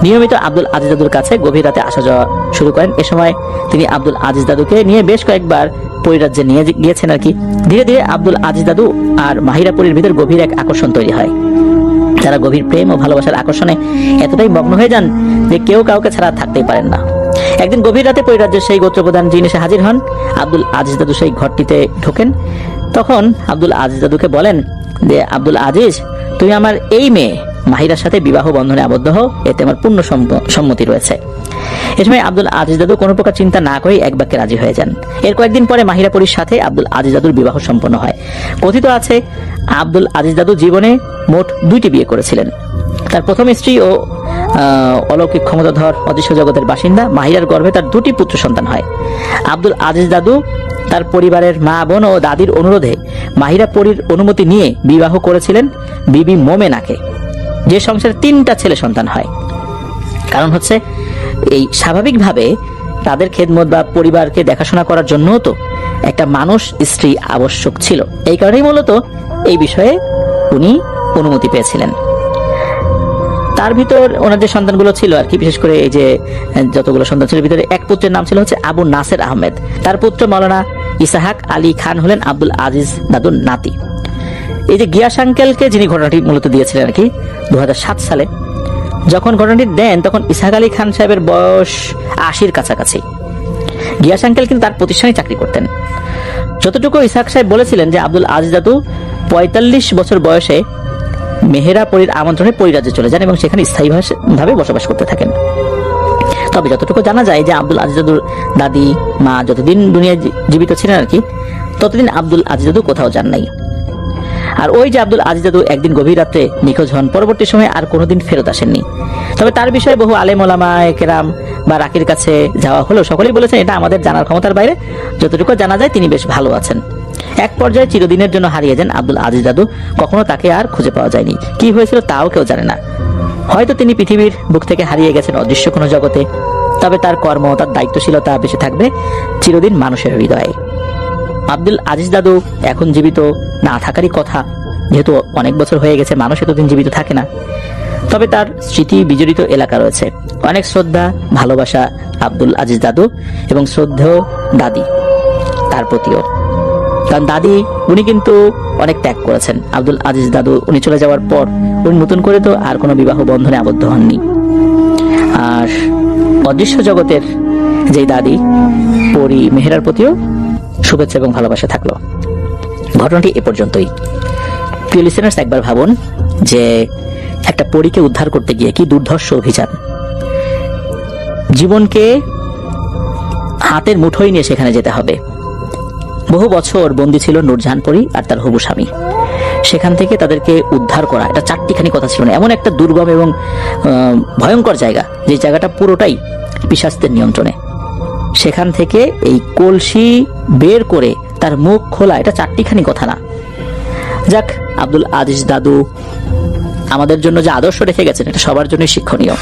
নিয়মিত আব্দুল আজিজ দাদুর কাছে গভীর রাতে আসা যাওয়া শুরু করেন। এ সময় তিনি আব্দুল আজিজ দাদুকে নিয়ে বেশ কয়েকবার পরিরাজ্যে নিয়ে গিয়েছেন আর কি। ধীরে ধীরে আব্দুল আজিজ দাদু আর মাহিরা পরীর ভিতর গভীর এক আকর্ষণ তৈরি হয়। তারা গভীর প্রেম ও ভালোবাসার আকর্ষণে এতটাই মগ্ন হয়ে যান যে কেউ কাউকে ছাড়া থাকতেই পারেন না। একদিন গভীর রাতে পরিরাজ্যের সেই গোত্রপ্রধান জিন এসে হাজির হন। আব্দুল আজিজ দাদু সেই ঘরটিতে ঢোকেন। তখন আব্দুল আজিজ দাদুকে বলেন যে, আব্দুল আজিজ, তুমি আমার এই মেয়ে মাহিরার সাথে বিবাহ বন্ধনে আবদ্ধ হও, এতে আমার পূর্ণ সম্মতি রয়েছে। এ সময় আব্দুল আজিজ দাদু কোনো প্রকার চিন্তা না করে এক বাক্যে রাজি হয়ে যান। এর কয়েকদিন পরে মাহিরা পরীর সাথে আব্দুল আজিজ দাদুর বিবাহ সম্পন্ন হয়। কথিত আছে আব্দুল আজিজ দাদু জীবনে মোট 2টি বিয়ে করেছিলেন। তার প্রথম স্ত্রী ও অলৌকিক ক্ষমতাধর অদৃশ্য জগতের বাসিন্দা মাহিরার গর্ভে তার 2টি পুত্র সন্তান হয়। আব্দুল আজিজ দাদু তার পরিবারের মা, বোন ও দাদির অনুরোধে মাহিরা পরীর অনুমতি নিয়ে বিবাহ করেছিলেন বিবি মোমেনাকে, যে সংসারে 3টা ছেলে সন্তান হয়। কারণ হচ্ছে এই স্বাভাবিকভাবে তাদের খেদমত বা পরিবারকে দেখাশোনা করার জন্য তো একটা মানুষ স্ত্রী আবশ্যক ছিল। এই কারণেই মূলত এই বিষয়ে উনি অনুমতি পেয়েছিলেন। তার ভিতর ওনার যে সন্তানগুলো ছিল আর কি, বিশেষ করে এই যে যতগুলো সন্তান ছিল ভিতরে এক পুত্রের নাম ছিল হচ্ছে আবু নাসের আহমেদ। তার পুত্র মাওলানা ইসাহাক আলী খান হলেন আব্দুল আজিজ দাদুর নাতি। এই যে গিয়াস আঙ্কেলকে যিনি ঘটনাটি মূলত দিয়েছিলেন আর কি 2007 সালে, যখন ঘটনাটি দেন তখন ইসাহাক আলী খান সাহেবের বয়স 80-র কাছাকাছি। গিয়াস আঙ্কেল কিন্তু তার প্রতিষ্ঠানে চাকরি করতেন। যতটুকু ইসাহাক সাহেব বলেছিলেন যে আব্দুল আজিজ দাদু 45 বছর বয়সে মেহেরাপুরীর আমন্ত্রণে পরিরাজ্যে চলে যান এবং সেখানে স্থায়ীভাবে বসবাস করতে থাকেন। তবে যতটুকু জানা যায় যে আব্দুল আজিজ দাদুর দাদি মা যতদিন দুনিয়ায় জীবিত ছিলেন আর কি, ততদিন আব্দুল আজিজ দাদু কোথাও যান নাই। আর ওই যে আব্দুল আজিজ দাদু একদিন গভীর রাত্রে নিখোঁজ হন, পরবর্তী সময়ে আর কোনোদিন ফেরত আসেননি। তবে তার বিষয়ে বহু আলেম ওলামায়ে কেরাম বা রাকির কাছে যাওয়া হলেও সকলেই বলেছেন এটা আমাদের জানার ক্ষমতার বাইরে। যতটুকু জানা যায় তিনি বেশ ভালো আছেন। এক পর্যায়ে চিরদিনের জন্য হারিয়ে যান আব্দুল আজিজ দাদু, কখনো তাকে আর খুঁজে পাওয়া যায়নি। কি হয়েছিল তাও কেউ জানে না। হয়তো তিনি পৃথিবীর বুক থেকে হারিয়ে গেছেন অদৃশ্য কোনো জগতে, তবে তার কর্ম, তার দায়িত্বশীলতা বেঁচে থাকবে চিরদিন মানুষের হৃদয়ে। আব্দুল আজিজ দাদু এখন জীবিত না থাকারই কথা, যেহেতু অনেক বছর হয়ে গেছে, মানুষ এতদিন জীবিত থাকে না। তবে তার স্মৃতি বিজড়িত এলাকা রয়েছে, অনেক শ্রদ্ধা ভালোবাসা আব্দুল আজিজ দাদু এবং শ্রদ্ধেয় দাদি তার প্রতিও। কারণ দাদি উনি কিন্তু অনেক ত্যাগ করেছেন। আব্দুল আজিজ দাদু উনি চলে যাওয়ার পর উনি নতুন করে তো আর কোনো বিবাহ বন্ধনে আবদ্ধ হননি। আর অদৃশ্য জগতের যে দাদি পরি মেহেরার প্রতিও শুভেচ্ছা এবং ভালোবাসা থাকলো। ঘটনাটি এ পর্যন্তই। প্রিয় লিসেনার্স, একবার ভাবুন যে একটা পরীকে উদ্ধার করতে গিয়ে কি দুর্ধর্ষ অভিযান। জীবনকে হাতের মুঠোয় নিয়ে সেখানে যেতে হবে। বহু বছর বন্দী ছিল নূরজাহান পরী আর তার হবু স্বামী। সেখান থেকে তাদেরকে উদ্ধার করা এটা চারটিখানি কথা ছিল না। এমন একটা দুর্গম এবং ভয়ঙ্কর জায়গা, যে জায়গাটা পুরোটাই পিশাচদের নিয়ন্ত্রণে। সেখান থেকে এই কলসি বের করে তার মুখ খোলা, এটা চারটিখানি কথা না। যাক, আব্দুল আজিজ দাদু আমাদের জন্য যে আদর্শ রেখে গেছেন এটা সবার জন্য শিক্ষণীয়।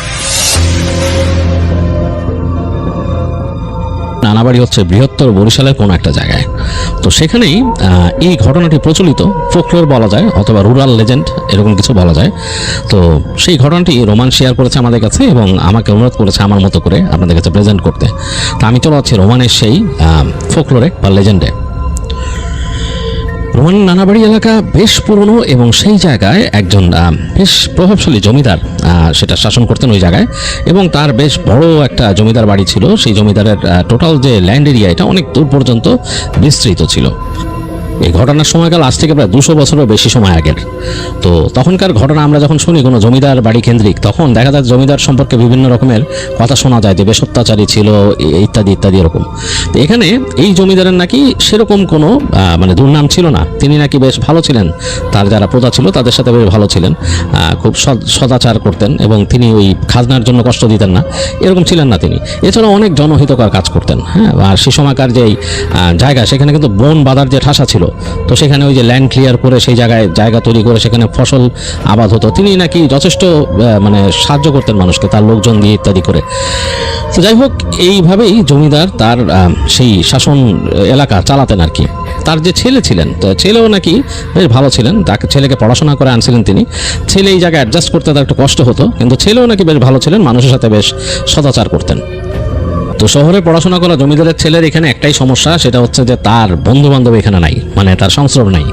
নানাবাড়ি হচ্ছে বৃহত্তর বরিশালের কোনো একটা জায়গায়। তো সেখানেই এই ঘটনাটি প্রচলিত, ফোকলোর বলা যায় অথবা রুরাল লেজেন্ড এরকম কিছু বলা যায়। তো সেই ঘটনাটি রোমান শেয়ার করেছে আমাদের কাছে এবং আমাকে অনুরোধ করেছে আমার মতো করে আপনাদের কাছে প্রেজেন্ট করতে। তো আমি চলে যাচ্ছি রোমানের সেই ফোকলোরে বা লেজেন্ডে। রোমান নানাবাড়ি এলাকা বেশ পুরনো এবং সেই জায়গায় একজন বেশ প্রভাবশালী জমিদার সেটা শাসন করতেন ওই জায়গায়, এবং তার বেশ বড় একটা জমিদার বাড়ি ছিল। সেই জমিদারের টোটাল যে ল্যান্ড এরিয়া এটা অনেক দূর পর্যন্ত বিস্তৃত ছিল। এই ঘটনার সময়কাল আজ থেকে প্রায় 200 বছরেরও বেশি সময় আগের। তো তখনকার ঘটনা আমরা যখন শুনি কোনো জমিদার বাড়ি কেন্দ্রিক, তখন দেখা যায় জমিদার সম্পর্কে বিভিন্ন রকমের কথা শোনা যায় যে বেশ অত্যাচারী ছিল ইত্যাদি ইত্যাদি এরকম। তো এখানে এই জমিদারের নাকি সেরকম কোনো মানে দুর্নাম ছিল না। তিনি নাকি বেশ ভালো ছিলেন, তার যারা প্রজা ছিল তাদের সাথে বেশ ভালো ছিলেন, খুব সদাচার করতেন এবং তিনি ওই খাজনার জন্য কষ্ট দিতেন না, এরকম ছিলেন না তিনি। এছাড়াও অনেক জনহিতকর কাজ করতেন। হ্যাঁ, আর সে সময়কার যেই জায়গা সেখানে কিন্তু বন বাঁধার যে ঠাসা ছিল, তো সেখানে ওই যে ল্যান্ড ক্লিয়ার করে সেই জায়গা তৈরি করে সেখানে ফসল আবাদ হতো। তিনি নাকি যথেষ্ট মানে সাহায্য করতেন মানুষকে তার লোকজন দিয়ে ইত্যাদি করে। তো যাই হোক, এইভাবেই জমিদার তার সেই শাসন এলাকা চালাতেন আর কি। তার যে ছেলে ছিলেন, তো ছেলেও নাকি বেশ ভালো ছিলেন, তাকে ছেলেকে পড়াশোনা করে আনছিলেন তিনি। ছেলে এই জায়গায় অ্যাডজাস্ট করতে তার একটু কষ্ট হতো, কিন্তু ছেলেও নাকি বেশ ভালো ছিলেন, মানুষের সাথে বেশ সদাচার করতেন। তো শহরে পড়াশোনা করা জমিদারের ছেলের এখানে একটাই সমস্যা, সেটা হচ্ছে যে তার বন্ধু বান্ধব এখানে নাই, মানে তার সংস্রব নাই।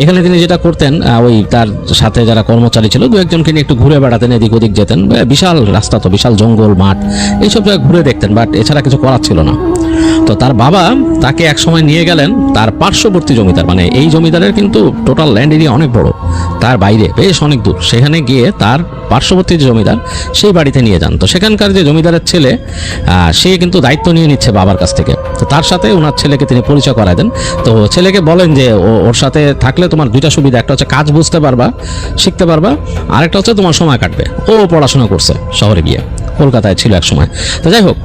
এখানে তিনি যেটা করতেন, ওই তার সাথে যারা কর্মচারী ছিল দু একজনকে নিয়ে একটু ঘুরে বেড়াতেন, এদিক ওদিক যেতেন। বিশাল রাস্তা, তো বিশাল জঙ্গল মাঠ, এইসব জায়গায় ঘুরে দেখতেন, বাট এছাড়া কিছু করার ছিল না। তো তার বাবা তাকে এক সময় নিয়ে গেলেন তার পার্শ্ববর্তী জমিদার, মানে এই জমিদারের কিন্তু টোটাল ল্যান্ড এরিয়া অনেক বড়, তার বাইরে বেশ অনেক দূর। সেখানে গিয়ে তার পার্শ্ববর্তী যে জমিদার সেই বাড়িতে নিয়ে যান। তো সেখানকার যে জমিদারের ছেলে সে কিন্তু দায়িত্ব নিয়ে নিচ্ছে বাবার কাছ থেকে। তো তার সাথে ওনার ছেলেকে তিনি পরিচয় করায় দেন। তো ছেলেকে বলেন যে ওর সাথে থাকলে তোমার দুইটা সুবিধা, একটা হচ্ছে কাজ বুঝতে পারবা, শিখতে পারবা, আরেকটা হচ্ছে তোমার সময় কাটবে। ও পড়াশোনা করছে শহরে গিয়ে, কলকাতায় ছিল এক সময়। তো যাই হোক,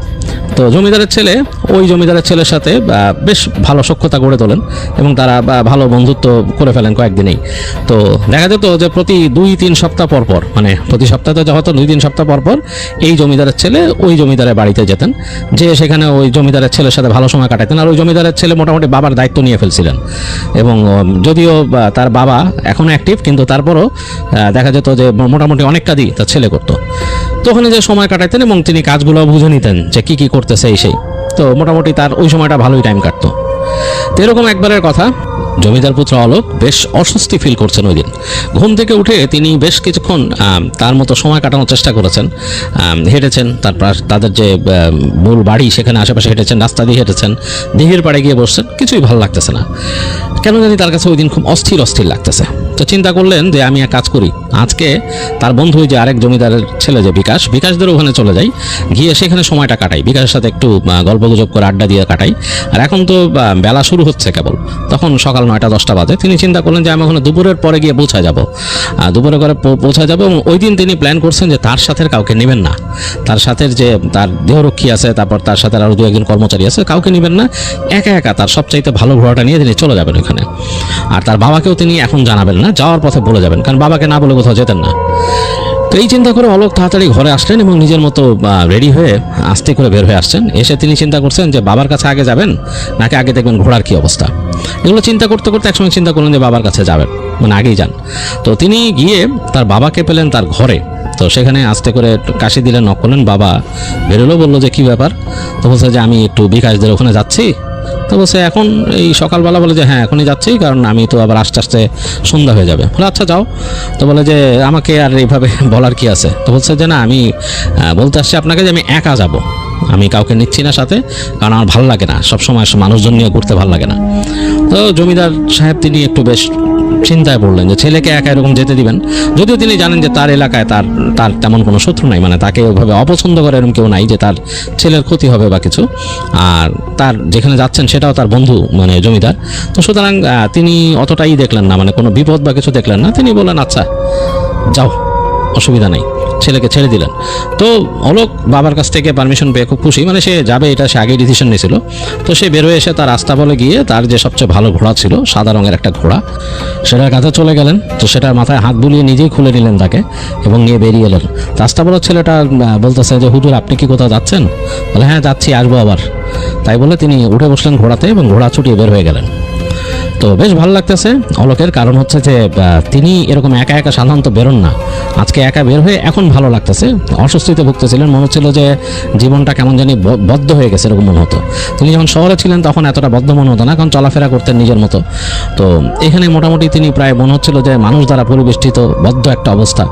তো জমিদারের ছেলে ওই জমিদারের ছেলের সাথে বেশ ভালো সখ্যতা গড়ে তোলেন এবং তারা ভালো বন্ধুত্ব করে ফেলেন কয়েকদিনেই। তো দেখা দেখা যেত যে প্রতি 2-3 সপ্তাহ পর পর, মানে প্রতি সপ্তাহে তো হয়তো 2-3 সপ্তাহ পর পর এই জমিদারের ছেলে ওই জমিদারের বাড়িতে যেতেন, যে সেখানে ওই জমিদারের ছেলের সাথে ভালো সময় কাটাতেন। আর ওই জমিদারের ছেলে মোটামুটি বাবার দায়িত্ব নিয়ে ফেলছিলেন, এবং যদিও তার বাবা এখনো অ্যাক্টিভ, কিন্তু তারপরও দেখা যেত যে মোটামুটি অনেক কাজই তার ছেলে করতো। তো ওখানে যে সময় কাটাতেন এবং তিনি কাজগুলো বুঝে নিতেন যে কি কি করতেছে এই সেই, তো মোটামুটি তার ওই সময়টা ভালোই টাইম কাটতো। তো এরকম একবারের কথা, জমিদার পুত্র অলোক বেশ অস্বস্তি ফিল করছেন ওই দিন। ঘুম থেকে উঠে তিনি বেশ কিছুক্ষণ তার মতো সময় কাটানোর চেষ্টা করেছেন। হেঁটেছেন, তাদের যে মূল বাড়ি সেখানে আশেপাশে হেঁটেছেন, রাস্তা দিয়ে হেঁটেছেন, দিঘির পাড়ে গিয়ে বসছেন, কিছুই ভালো লাগতেছে না। কেন জানি তার কাছে ওই দিন খুব অস্থির অস্থির লাগতেছে। তো চিন্তা করলেন যে আমি এক কাজ করি, আজকে তার বন্ধু যে আরেক জমিদারের ছেলে যে বিকাশদের ওখানে চলে যাই, গিয়ে সেখানে সময়টা কাটাই, বিকাশের সাথে একটু গল্পগুজব করে আড্ডা দিয়ে কাটাই। আর এখন তো বেলা শুরু হচ্ছে কেবল, তখন সকাল 9টা-10টা বাজে। তিনি চিন্তা করলেন যে আমি ওখানে দুপুরের পরে গিয়ে পৌঁছা যাব, দুপুরে করে পৌঁছা যাবো। এবং ওই দিন তিনি প্ল্যান করছেন যে তার সাথে কাউকে নেবেন না, তার সাথে যে তার দেহরক্ষী আছে, তারপর তার সাথে আরও 2-1 কর্মচারী আছে, কাউকে নেবেন না, একা একা তার সবচাইতে ভালো ঘোড়াটা নিয়ে তিনি চলে যাবেন ওখানে। আর তার বাবাকেও তিনি এখন জানাবেন না, যাওয়ার পথে বলে যাবেন, কারণ বাবাকে না বলে কোথাও যেতেন না। তো এই চিন্তা করে অলোক তাড়াতাড়ি ঘরে আসলেন এবং নিজের মতো রেডি হয়ে আস্তে করে বের হয়ে আসছেন। এসে তিনি চিন্তা করছেন যে বাবার কাছে আগে যাবেন নাকি আগে দেখবেন ঘোড়ার কি অবস্থা। এগুলো চিন্তা করতে করতে একসময় চিন্তা করলেন যে বাবার কাছে যাবেন, মানে আগেই যান। তো তিনি গিয়ে তার বাবাকে পেলেন তার ঘরে। তো সেখানে আস্তে করে কাশি দিলেন, নক করলেন, বাবা বেরোলো, বললো যে কী ব্যাপার। তো বলছে যে আমি একটু বিকাশদের ওখানে যাচ্ছি। তো বলছে এখন এই সকালবেলা, বলে যে হ্যাঁ এখনই যাচ্ছি, কারণ আমি তো আবার আস্তে আস্তে সন্ধ্যা হয়ে যাবে। বলে আচ্ছা যাও। তো বলে যে আমাকে আর এইভাবে বলার কি আছে। তো বলছে যে না, আমি বলতে আসছি আপনাকে যে আমি একা যাব, আমি কাউকে নিচ্ছি না সাথে, কারণ আমার ভালো লাগে না, সবসময় মানুষজন নিয়ে ঘুরতে ভালো লাগে না। তো জমিদার সাহেব তিনি একটু বেশ চিন্তায় পড়লেন যে ছেলেকে একা এরকম যেতে দিবেন, যদিও তিনি জানেন যে তার এলাকায় তার তেমন কোনো শত্রু নাই, মানে তাকে ওইভাবে অপছন্দ করে এরকম কেউ নাই যে তার ছেলের ক্ষতি হবে বা কিছু। আর তার যেখানে যাচ্ছেন সেটাও তার বন্ধু, মানে জমিদার। তো সুতরাং তিনি অতটাই দেখলেন না, মানে কোনো বিপদ বা কিছু দেখলেন না। তিনি বললেন আচ্ছা যাও, অসুবিধা নেই, ছেলেকে ছেড়ে দিলেন। তো অলোক বাবার কাছ থেকে পারমিশন পেয়ে খুব খুশি, মানে সে যাবে এটা সে আগেই ডিসিশন নিয়েছিল। তো সে বেরোয় এসে তার রাস্তা বলে গিয়ে তার যে সবচেয়ে ভালো ঘোড়া ছিল, সাদা রঙের একটা ঘোড়া, সেটার কাছে চলে গেলেন। তো সেটার মাথায় হাত বুলিয়ে নিজেই খুলে নিলেন তাকে এবং নিয়ে বেরিয়ে এলেন। রাস্তা বলার ছেলেটা বলতেছে যে হুজুর আপনি কি কোথাও যাচ্ছেন? বলে হ্যাঁ যাচ্ছি, আসবো আবার। তাই বলে তিনি উঠে বসলেন ঘোড়াতে এবং ঘোড়া ছুটিয়ে বের হয়ে গেলেন। তো বেশ ভালো লাগতেছে অলোকের, কারণ হচ্ছে যে তিনি এরকম একা একা সাধারণত বেরোন না, আজকে একা বের হয়ে এখন ভালো লাগতেছে। অস্বস্তিতে ভুগতেছিলেন, মনে হচ্ছিল যে জীবনটা কেমন জানি বদ্ধ হয়ে গেছে এরকম মনে হতো। তিনি যখন শহরে ছিলেন তখন এতটা বদ্ধ মনে হতো না, কারণ চলাফেরা করতেন নিজের মতো। তো এখানে মোটামুটি তিনি প্রায় মনে হচ্ছিল যে মানুষ দ্বারা পরিবেষ্টিত বদ্ধ একটা অবস্থা।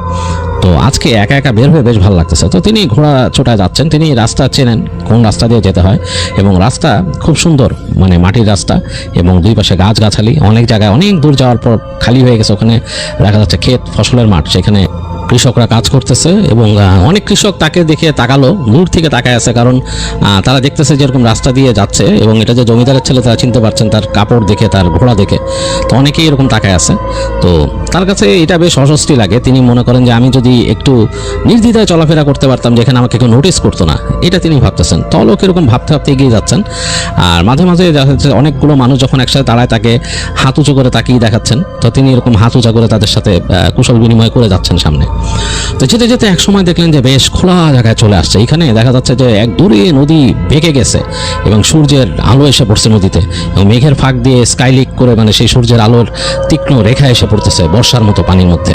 তো আজকে একা একা বের হয়ে বেশ ভালো লাগতেছে। তো তিনি ঘোড়া ছোটায় যাচ্ছেন, তিনি রাস্তা চেনেন কোন রাস্তা দিয়ে যেতে হয়, এবং রাস্তা খুব সুন্দর, মানে মাটির রাস্তা এবং দুই পাশে গাছগাছালি। অনেক জায়গায় অনেক দূর যাওয়ার পর খালি হয়ে গেছে, ওখানে দেখা যাচ্ছে ক্ষেত ফসলের মাঠ, সেখানে কৃষকরা কাজ করতেছে। এবং অনেক কৃষক তাকে দেখে তাকালো, দূর থেকে তাকায় আছে, কারণ তারা দেখতেছে যেরকম রাস্তা দিয়ে যাচ্ছে এবং এটা যে জমিদারের ছেলে তারা চিনতে পারছেন তার কাপড় দেখে, তার ঘোড়া দেখে। তো অনেকেই এরকম তাকায় আছে। তো তার কাছে এটা বেশ অস্বস্তি লাগে। তিনি মনে করেন যে আমি যদি একটু নির্দ্বিধায় চলাফেরা করতে পারতাম, যেখানে আমাকে কেউ নোটিস করতো না, এটা তিনি ভাবতেছেন। তো অলোক এরকম ভাবতে ভাবতে এগিয়ে যাচ্ছেন। আর মাঝে মাঝে দেখা যাচ্ছে অনেকগুলো মানুষ যখন একসাথে দাঁড়ায় তাকে হাত উঁচু করে তাকিয়ে দেখাচ্ছেন। তো তিনি এরকম হাত উঁচা করে তাদের সাথে কুশল বিনিময় করে যাচ্ছেন সামনে। তো যেতে যেতে এক সময় দেখলেন যে বেশ খোলা জায়গায় চলে আসছে। এখানে দেখা যাচ্ছে যে এক দূরে নদী বেঁকে গেছে এবং সূর্যের আলো এসে পড়ছে নদীতে, এবং মেঘের ফাঁক দিয়ে স্কাইলিক করে, মানে সেই সূর্যের আলোর তীক্ষ্ণ রেখা এসে পড়তেছে বর্ষার মতো পানির মধ্যে।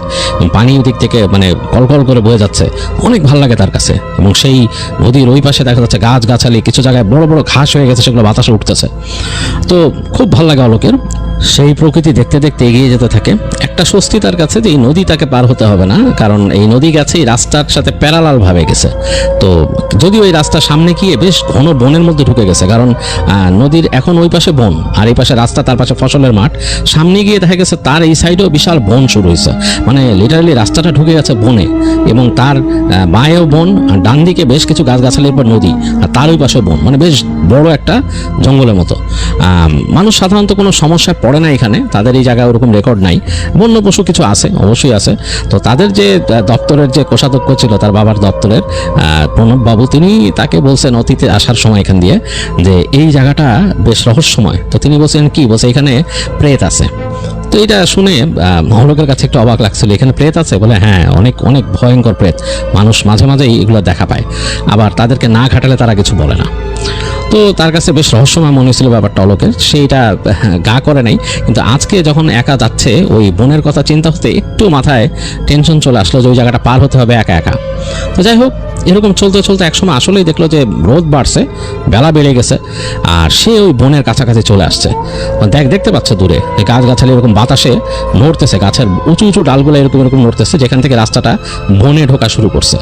পানি দিক থেকে মানে কলকল করে বয়ে যাচ্ছে, অনেক ভালো লাগে তার কাছে। এবং সেই নদীর ওই পাশে দেখা যাচ্ছে গাছগাছালি, কিছু জায়গায় বড় বড় ঘাস হয়ে গেছে, সেগুলো বাতাসে উঠতেছে। তো খুব ভালো লাগে অলোকের। সেই প্রকৃতি দেখতে দেখতে এগিয়ে যেতে থাকে। একটা স্বস্তি তার কাছে যে এই নদী তাকে পার হতে হবে না, কারণ এই নদী গেছে এই রাস্তার সাথে প্যারালাল ভাবে গেছে। তো যদিও এই রাস্তার সামনে গিয়ে বেশ ঘন বনের মধ্যে ঢুকে গেছে, কারণ নদীর এখন ওই পাশে বন আর এই পাশে রাস্তা, তার পাশে ফসলের মাঠ। সামনে গিয়ে দেখা গেছে তার এই সাইডেও বিশাল বন শুরু হয়েছে, মানে লিটারালি রাস্তাটা ঢুকে গেছে বনে, এবং তার বাঁয়েও বন, আর ডান দিকে বেশ কিছু গাছগাছালির পর নদী, আর তার ওই পাশে বন, মানে বেশ বড় একটা জঙ্গলের মতো। মানুষ সাধারণত কোনো সমস্যায় পড়ে না এখানে, তাদের এই জায়গায় ওরকম রেকর্ড নাই। বন্য পশু কিছু আছে, অবশ্যই আছে। তো তাদের যে দপ্তরের যে কোষাধ্যক্ষ ছিল তার বাবার দপ্তরের প্রণব বাবু, তিনি তাকে বলছেন অতীতে আসার সময় এখান দিয়ে যে এই জায়গাটা বেশ রহস্যময়। তো তিনি বলছেন কি, বলছে এখানে প্রেত আছে। তো এটা শুনে অলোকের কাছে একটু অবাক লাগছিল, এখানে প্রেত আছে? বলে হ্যাঁ, অনেক অনেক ভয়ঙ্কর প্রেত, মানুষ মাঝে মাঝেই এগুলো দেখা পায়, আবার তাদেরকে না ঘাটালে তারা কিছু বলে না। তো তার কাছে বেশ রহস্যময় মনে হয়েছিল ব্যাপারটা অলোকের, সেইটা গা করে নাই। কিন্তু আজকে যখন একা যাচ্ছে, ওই বোনের কথা চিন্তা হতে একটু মাথায় টেনশন চলে আসলো যে ওই জায়গাটা পার হতে হবে একা একা। তো যাই হোক, এরকম চলতে চলতে একসময় আসলেই দেখলো যে রোদ বাড়ছে, বেলা বেড়ে গেছে, আর সে ওই বনের কাছাকাছি চলে আসছে। দেখতে পাচ্ছে দূরে গাছগাছালি এরকম বাতাসে নড়তেছে, গাছের উঁচু উঁচু ডালগুলো এরকম এরকম নড়তেছে, যেখান থেকে রাস্তাটা বনে ঢোকা শুরু করছে।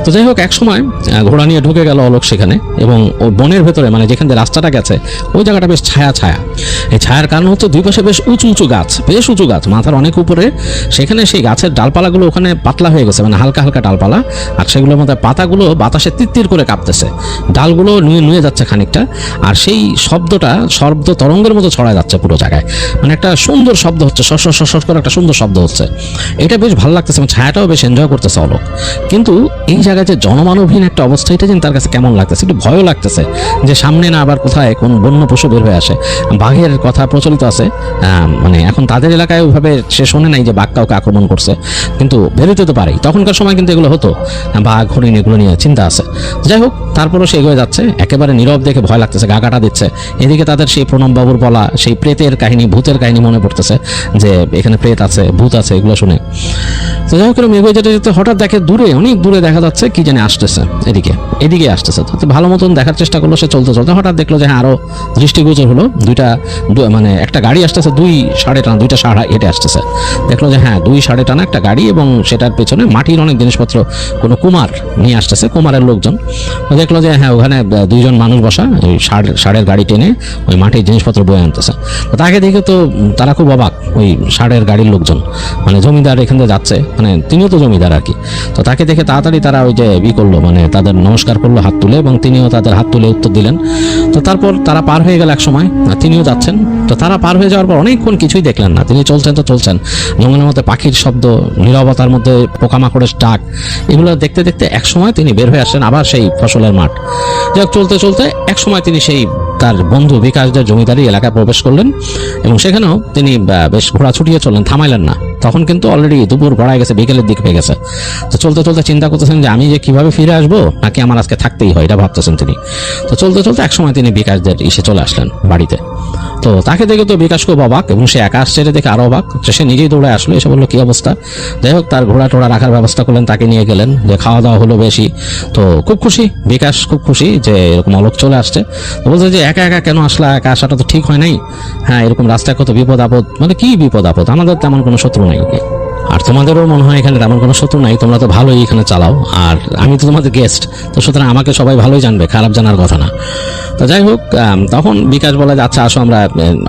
তো যাই হোক, একসময় ঘোড়া নিয়ে ঢুকে গেল অলোক সেখানে, এবং ওই বনের ভেতরে মানে যেখান দিয়ে রাস্তাটা গেছে ওই জায়গাটা বেশ ছায়া ছায়া। এই ছায়ার কারণ হচ্ছে দুই পাশে বেশ উঁচু উঁচু গাছ, বেশ উঁচু গাছ, মাথার অনেক উপরে। সেখানে সেই গাছের ডালপালাগুলো ওখানে পাতলা হয়ে গেছে, মানে হালকা হালকা ডালপালা, আর সেগুলোর মধ্যে পাতাগুলো বাতাসে তিত্তির করে কাঁপতেছে, ডালগুলো নুয়ে নুয়ে যাচ্ছে খানিকটা, আর সেই শব্দটা শব্দ তরঙ্গের মতো ছড়ায় যাচ্ছে পুরো জায়গায়, মানে একটা সুন্দর শব্দ হচ্ছে, শস করে একটা সুন্দর শব্দ হচ্ছে। এটা বেশ ভালো লাগতেছে, ছায়াটাও বেশ এনজয় করতেছে অলোক। কিন্তু এই জায়গায় যে জনমানবহীন একটা অবস্থা, এটা যেন তার কাছে কেমন লাগতেছে, একটু ভয়ও লাগতেছে যে সামনে না আবার কোথায় কোন বন্য পশু বের হয়ে আসে। বাঘের কথা প্রচলিত আছে, মানে এখন তাদের এলাকায় ওইভাবে সে শোনে নাই যে বাঘ কাউকে আক্রমণ করছে, কিন্তু বেরোতে তো পারেই, তখনকার সময় কিন্তু এগুলো হতো, বাঘ হরিণ এগুলো নিয়ে চিন্তা আছে। যাই হোক, তারপরও সে এগিয়ে যাচ্ছে, একেবারে নীরব দেখে ভয় লাগতেছে, গা কাটা দিচ্ছে। এদিকে তাদের সেই প্রণববাবুর বলা সেই প্রেতের কাহিনী, ভূতের কাহিনী মনে পড়তেছে, যে এখানে প্রেত আছে, ভূত আছে, এগুলো শুনে। তো যাই হোক, এগিয়ে যেতে যেতে হঠাৎ দেখে দূরে, অনেক দূরে দেখা যাচ্ছে কি জানি আসতেছে, এদিকে আসতেছে। তো ভালো মতন দেখার চেষ্টা করলো সে, চলতে চলতে হঠাৎ দেখলো যে হ্যাঁ, আরো দৃষ্টিগোচর হলো মানে একটা গাড়ি আসতেছে, দুইটা ষাঁড় হেঁটে আসতেছে। দেখলো যে হ্যাঁ, 2 ষাঁড়ে টানা একটা গাড়ি, এবং সেটার পেছনে মাটির অনেক জিনিসপত্র, কোনো কুমার নিয়ে আসতেছে, কুমারের লোকজন। দেখলো যে হ্যাঁ, ওখানে 2 জন মানুষ বসা, ওই ষাঁড়ের গাড়ি টেনে ওই মাটির জিনিসপত্র বয়ে আনতেছে। তাকে দেখে তো তারা খুব অবাক, ওই ষাঁড়ের গাড়ির লোকজন, মানে জমিদার এখান থেকে যাচ্ছে, মানে তিনিও তো জমিদার আর কি। তো তাকে দেখে তাড়াতাড়ি তারা ওই যে করলো, মানে তাদের নমস্কার করলো হাত তুলে, এবং তিনিও তাদের হাত তুলে উত্তর দিলেন। তো তারপর তারা পার হয়ে গেল এক সময়, তিনিও যাচ্ছেন। তো তারা পার হয়ে যাওয়ার পর অনেকক্ষণ কিছুই দেখলেন না, তিনি চলছেন তো চলছেন, জঙ্গলের মধ্যে পাখির শব্দ, নীরবতার মধ্যে পোকামাকড়ের ডাক, এগুলো দেখতে দেখতে এক সময় তিনি বের হয়ে আসেন আবার সেই ফসলের মাঠ। যাক, চলতে চলতে এক সময় তিনি সেই তার বন্ধু বিকাশদের জমিদারি এলাকায় প্রবেশ করলেন, এবং সেখানেও তিনি বেশ ঘোড়া ছুটিয়ে চললেন, থামাইলেন না। তখন কিন্তু অলরেডি দুপুর গড়ায় গেছে, বিকেলের দিক হয়ে গেছে। তো চলতে চলতে চিন্তা করতেছেন যে আমি যে কিভাবে ফিরে আসবো, নাকি আমার আজকে থাকতেই হয়, এটা ভাবতেছেন তিনি। তো চলতে চলতে একসময় তিনি বিকাশদের এসে চলে আসলেন বাড়িতে। তো তাকে দেখে তো বিকাশ খুব অবাক, এবং সে একা আসছে এটা দেখে আরো অবাক, সে নিজেই দৌড়ে আসলো, এসে বললো কি অবস্থা। যাই হোক, তার ঘোড়া টোড়া রাখার ব্যবস্থা করলেন, তাকে নিয়ে গেলেন, যে খাওয়া দাওয়া হলো বেশি। তো খুব খুশি বিকাশ, খুব খুশি যে এরকম অলোক চলে আসছে। তো বলছে যে একা একা কেন আসলা, একা আসাটা তো ঠিক হয় নাই। হ্যাঁ, এরকম রাস্তায় কত বিপদ আপদ, মানে কি বিপদ আপদ, আমাদের তেমন কোনো শত্রু নাই, আর তোমাদেরও মনে হয় এখানে তেমন কোনো শত্রু নাই, তোমরা তো ভালোই এখানে চালাও, আর আমি তো তোমাদের গেস্ট, তো সুতরাং আমাকে সবাই ভালোই জানবে, খারাপ জানার কথা না। তো যাই হোক, তখন বিকাশ বলে যে আচ্ছা আসো, আমরা